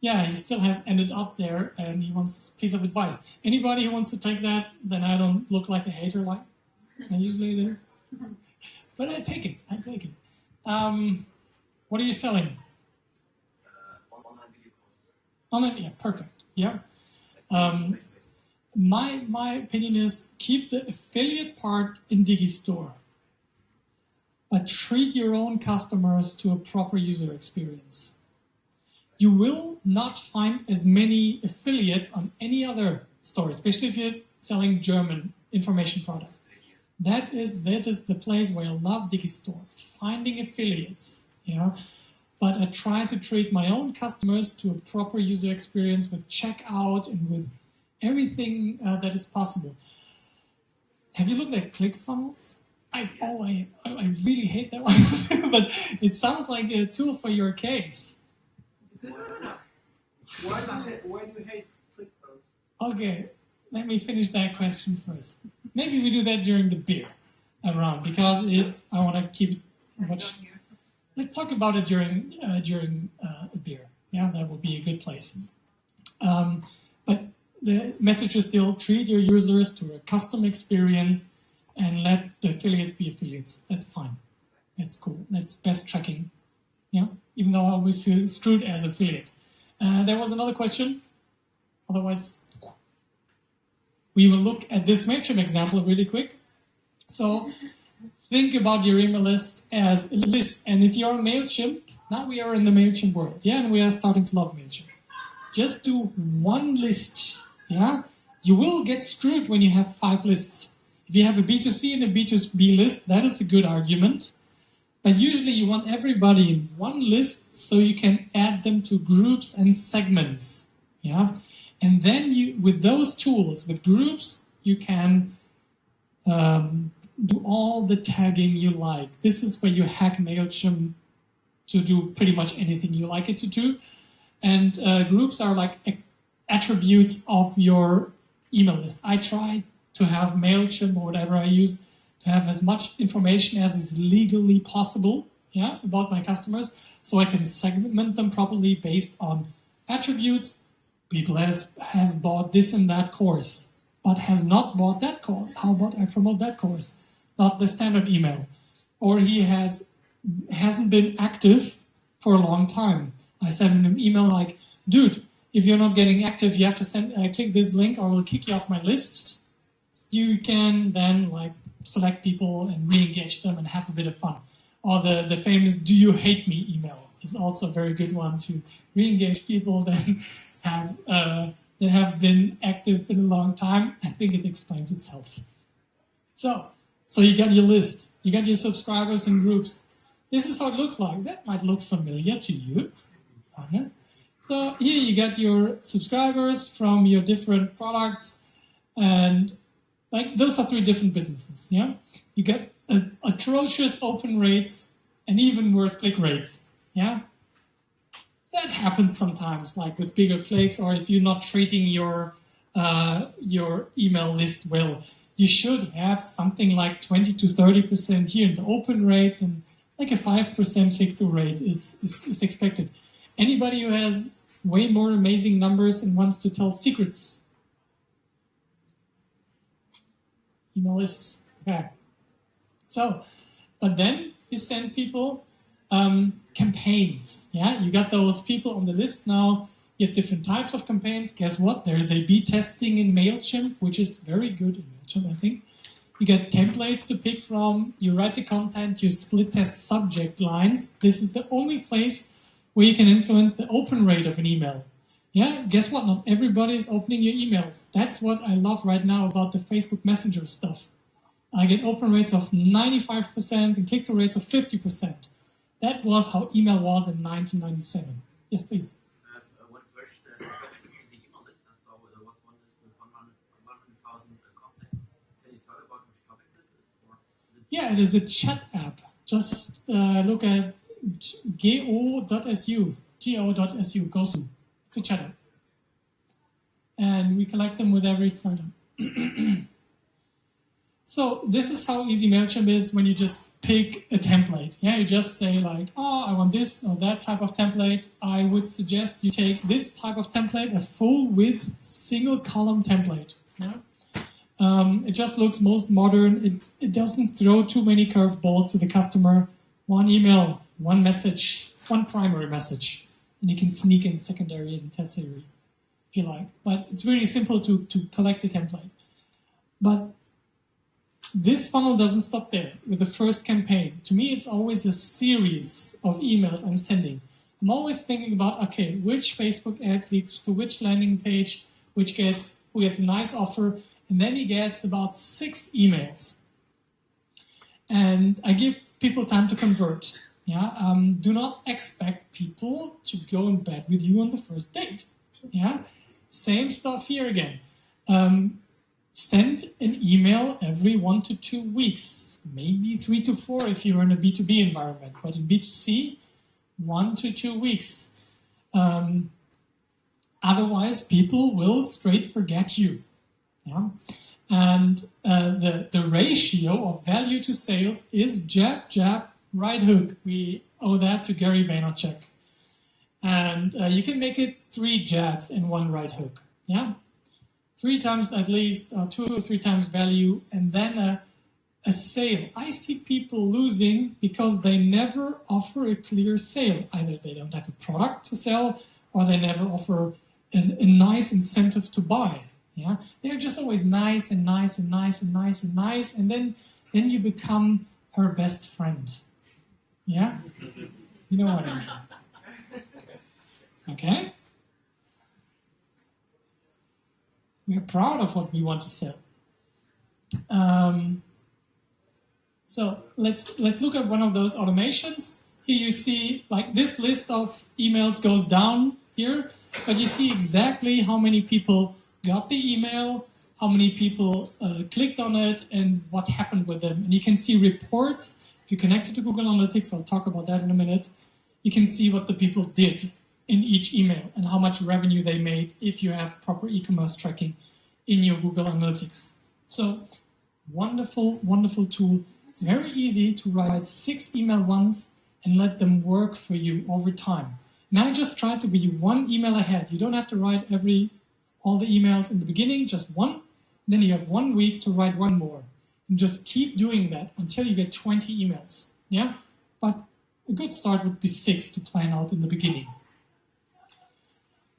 yeah, he still has ended up there, and he wants a piece of advice. Anybody who wants to take that, then I don't look like a hater like I usually do. But I take it. What are you selling? Online video courses. Online, yeah, perfect. Yeah. My opinion is keep the affiliate part in Digistore, but treat your own customers to a proper user experience. You will not find as many affiliates on any other store, especially if you're selling German information products. That is the place where I love Digistore, finding affiliates. Yeah, but I try to treat my own customers to a proper user experience with checkout and with everything that is possible. Have you looked at ClickFunnels? I really hate that one, but it sounds like a tool for your case. Why do you hate ClickFunnels? Okay, let me finish that question first. Maybe we do that during the beer round, because I want to keep it much. Let's talk about it during a beer. Yeah, that would be a good place. But the message is still treat your users to a custom experience and let the affiliates be affiliates. That's fine. That's cool. That's best tracking. Yeah, even though I always feel screwed as affiliate. There was another question. Otherwise, we will look at this MailChimp example really quick. So think about your email list as a list. And if you're a MailChimp, now we are in the MailChimp world. Yeah, and we are starting to love MailChimp. Just do one list. Yeah, you will get screwed when you have 5 lists. If you have a B2C and a B2B list, that is a good argument. But usually you want everybody in one list so you can add them to groups and segments. Yeah? And then you, with those tools, with groups, you can do all the tagging you like. This is where you hack MailChimp to do pretty much anything you like it to do. And groups are like attributes of your email list. I try to have MailChimp or whatever I use to have as much information as is legally possible, yeah, about my customers, so I can segment them properly based on attributes. People has bought this and that course, but has not bought that course. How about I promote that course? Not the standard email. Or he hasn't been active for a long time. I send him an email like, dude, if you're not getting active, you have to click this link or we'll kick you off my list. You can then select people and re-engage them and have a bit of fun. Or the famous "Do you hate me?" email is also a very good one to re-engage people that have been active in a long time. I think it explains itself. So you got your list, you got your subscribers and groups. This is how it looks like. That might look familiar to you. Okay. So here you got your subscribers from your different products, and those are 3 different businesses. Yeah, you get atrocious open rates and even worse click rates. Yeah, that happens sometimes, like with bigger clicks, or if you're not treating your email list well. You should have something like 20 to 30% here in the open rates, and like a 5% click-through rate is expected. Anybody who has way more amazing numbers and wants to tell secrets? Email lists. Okay. So, but then you send people campaigns. Yeah, you got those people on the list now. You have different types of campaigns. Guess what? There's A/B testing in MailChimp, which is very good in MailChimp, I think. You get templates to pick from. You write the content. You split test subject lines. This is the only place where you can influence the open rate of an email. Yeah, guess what? Not everybody is opening your emails. That's what I love right now about the Facebook Messenger stuff. I get open rates of 95% and click-through rates of 50%. That was how email was in 1997. Yes, please. One question. The email list, I saw there was one list with 100,000 contacts. Can you talk about which topic this is? Or yeah, it is a chat app. Just look at go.su, go.su, It's a chat app. And we collect them with every sign-up. So this is how easy MailChimp is when you just pick a template. Yeah, you just say like, oh, I want this or that type of template. I would suggest you take this type of template, a full width, single column template. Yeah? It just looks most modern. It doesn't throw too many curveballs to the customer. One email, one message, one primary message. And you can sneak in secondary and tertiary if you like. But it's really simple to collect a template. But this funnel doesn't stop there with the first campaign. To me, it's always a series of emails I'm sending. I'm always thinking about, okay, which Facebook ads leads to which landing page, who gets a nice offer, and then he gets about 6 emails. And I give people time to convert. Yeah, do not expect people to go in bed with you on the first date. Yeah, same stuff here again. Send an email every 1 to 2 weeks, maybe 3 to 4 if you're in a B2B environment, but in B2C, 1 to 2 weeks. Otherwise, people will straight forget you. Yeah? And the ratio of value to sales is jab, jab, right hook. We owe that to Gary Vaynerchuk. And you can make it 3 jabs and 1 right hook. Yeah? 3 times at least, 2 or 3 times value, and then a sale. I see people losing because they never offer a clear sale. Either they don't have a product to sell, or they never offer a nice incentive to buy. Yeah, they're just always nice and nice and nice and nice and nice, and then you become her best friend. Yeah, you know what I mean. Okay. We're proud of what we want to sell. So let's look at one of those automations. Here you see like this list of emails goes down here, but you see exactly how many people got the email, how many people clicked on it, and what happened with them. And you can see reports. If you connect it to Google Analytics, I'll talk about that in a minute. You can see what the people did in each email and how much revenue they made if you have proper e-commerce tracking in your Google Analytics. So wonderful, wonderful tool. It's very easy to write 6 email once and let them work for you over time. Now I just try to be 1 email ahead. You don't have to write all the emails in the beginning, just 1. Then you have 1 week to write 1 more. And just keep doing that until you get 20 emails. Yeah? But a good start would be 6 to plan out in the beginning.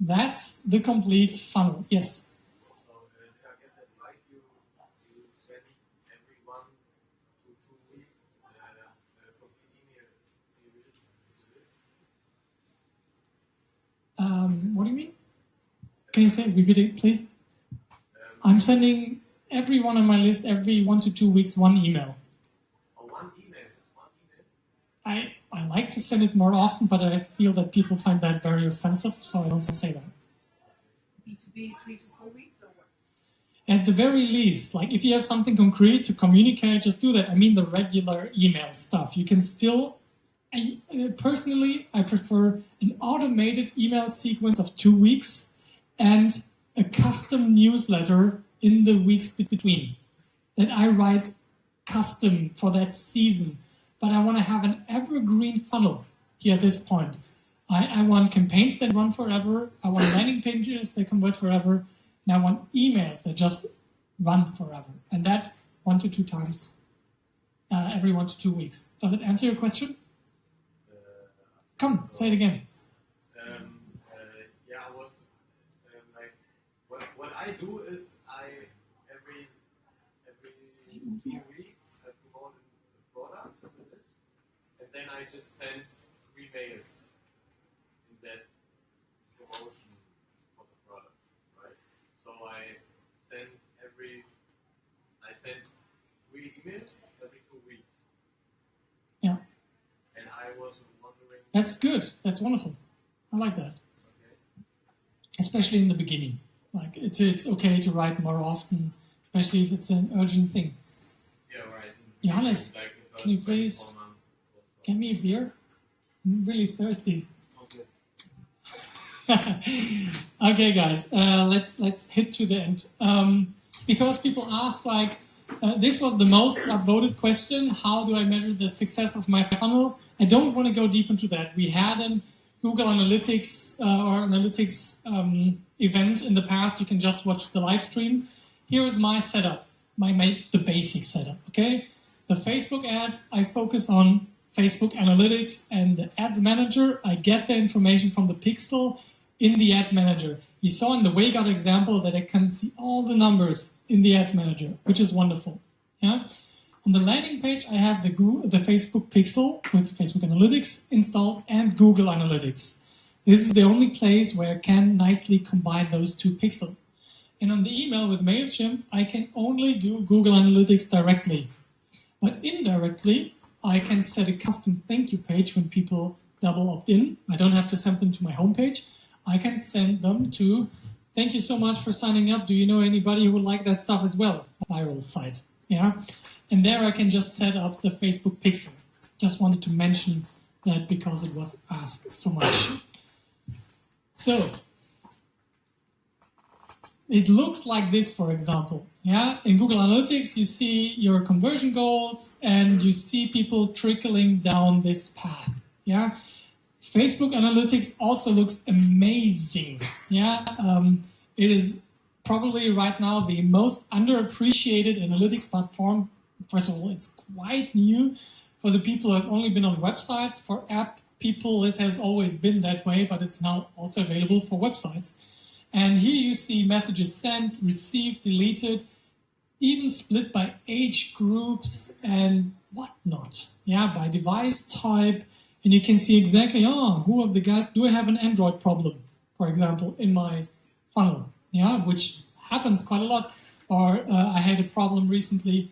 That's the complete funnel. Yes? So, did I get that right? You send every 1 to 2 weeks complete email series? What do you mean? Can you say it? Repeat it, please? I'm sending everyone on my list every 1 to 2 weeks 1 email. Oh, 1 email? Just 1 email? I like to send it more often, but I feel that people find that very offensive, so I don't say that. B2B 3 to 4 weeks or what? At the very least, like if you have something concrete to communicate, just do that. I mean the regular email stuff. You can still Personally, I prefer an automated email sequence of 2 weeks and a custom newsletter in the weeks between that I write custom for that season. But I want to have an evergreen funnel here at this point. I want campaigns that run forever. I want landing pages that convert forever. And I want emails that just run forever. And that 1 to 2 times every 1 to 2 weeks. Does it answer your question? Come, say it again. Yeah, I was like, what I do is every 2 weeks I promote a product to the list, and then I just send 3 mails in that promotion for the product, right? So I send 3 emails every 2 weeks. Yeah. And I was wondering. That's good. That's wonderful. I like that. Okay. Especially in the beginning. Like it's okay to write more often, especially if it's an urgent thing. Yeah, right. Johannes, Like can you please get me a beer? I'm really thirsty. Okay. Okay, guys, let's hit to the end. Because people ask, like, this was the most upvoted question. How do I measure the success of my funnel? I don't want to go deep into that. We had a Google Analytics or Analytics event in the past. You can just watch the live stream. Here is my setup, the basic setup. Okay, the Facebook ads. I focus on Facebook Analytics and the Ads Manager. I get the information from the pixel in the Ads Manager. You saw in the Wayguard example that I can see all the numbers in the Ads Manager, which is wonderful. Yeah. On the landing page, I have the Facebook pixel with Facebook Analytics installed and Google Analytics. This is the only place where I can nicely combine those 2 pixels. And on the email with MailChimp, I can only do Google Analytics directly. But indirectly, I can set a custom thank you page when people double opt in. I don't have to send them to my homepage. I can send them to, thank you so much for signing up. Do you know anybody who would like that stuff as well? A viral site. Yeah. And there I can just set up the Facebook pixel. Just wanted to mention that because it was asked so much. So it looks like this, for example. Yeah, in Google Analytics, you see your conversion goals and you see people trickling down this path. Yeah, Facebook Analytics also looks amazing. Yeah, it is probably right now the most underappreciated analytics platform. First of all, it's quite new for the people who have only been on websites. For app people, it has always been that way, but it's now also available for websites. And here you see messages sent, received, deleted, even split by age groups and whatnot. Yeah, by device type. And you can see exactly, who of the guys, do I have an Android problem, for example, in my funnel? Yeah, which happens quite a lot. Or I had a problem recently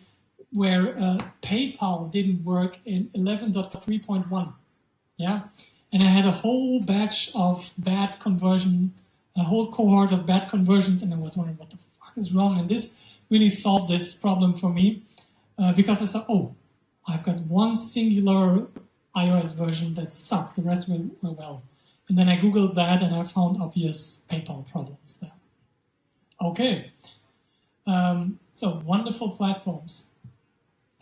where PayPal didn't work in 11.3.1. Yeah, and I had a whole batch of bad conversion, a whole cohort of bad conversions, and I was wondering what the fuck is wrong. And this really solved this problem for me because I saw, I've got one singular iOS version that sucked. The rest were well. And then I Googled that and I found obvious PayPal problems there. Okay. So wonderful platforms.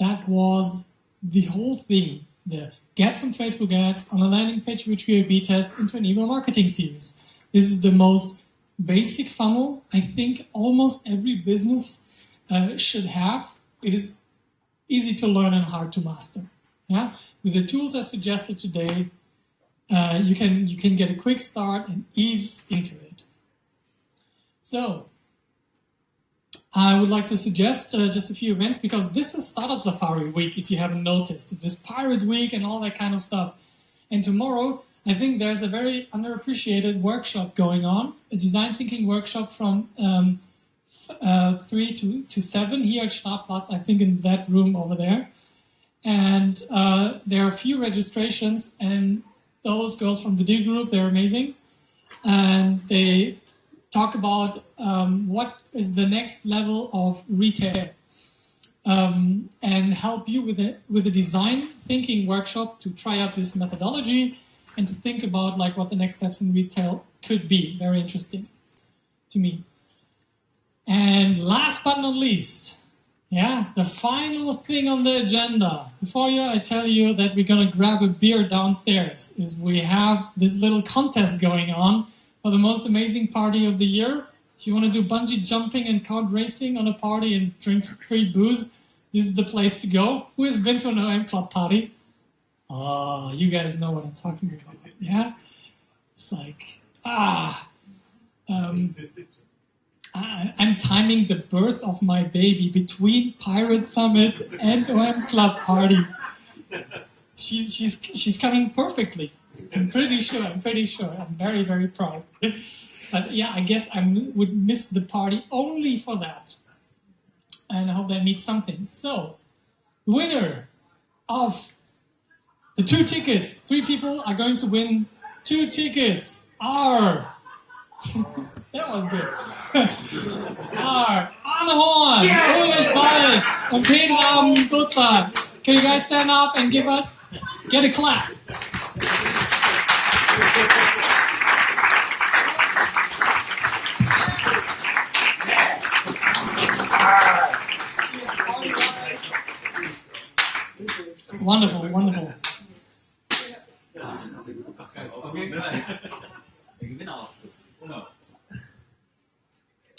That was the whole thing. The get some Facebook ads on a landing page, which we A/B test into an email marketing series. This is the most basic funnel I think almost every business should have. It is easy to learn and hard to master. Yeah, with the tools I suggested today, you can get a quick start and ease into it. So I would like to suggest just a few events because this is Startup Safari week, if you haven't noticed. It is Pirate Week and all that kind of stuff. And tomorrow, I think there's a very underappreciated workshop going on, a design thinking workshop from 3 to 7 here at Startplatz, I think in that room over there. And there are a few registrations, and those girls from the D group, they're amazing. And they talk about what is the next level of retail. and help you with a design thinking workshop to try out this methodology and to think about like what the next steps in retail could be. Very interesting to me. And last but not least, the final thing on the agenda. Before I tell you that we're gonna grab a beer downstairs, is we have this little contest going on for the most amazing party of the year. If you want to do bungee jumping and kart racing on a party and drink free booze, this is the place to go. Who has been to an OM Club party? Oh, you guys know what I'm talking about, yeah? It's like, I'm timing the birth of my baby between Pirate Summit and OM Club party. She's coming perfectly. I'm pretty sure. I'm very, very proud. But yeah, I guess I would miss the party only for that. And I hope that means something. So, winner of the 2 tickets. 3 people are going to win 2 tickets. That was good. Arne Horn, Ulrich Balz, and Peter Abend-Gutzert. Can you guys stand up and get a clap? Wonderful, wonderful.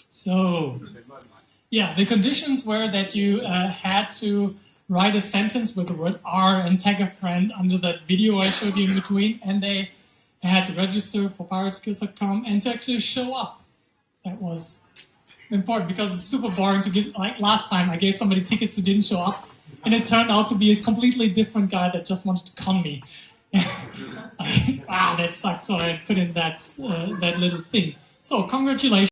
So, the conditions were that you had to write a sentence with the word R and tag a friend under that video I showed you in between, and they had to register for pirateskills.com and to actually show up. That was important because it's super boring to give, like last time I gave somebody tickets who didn't show up, and it turned out to be a completely different guy that just wanted to con me. That sucked, so I put in that little thing. So, congratulations.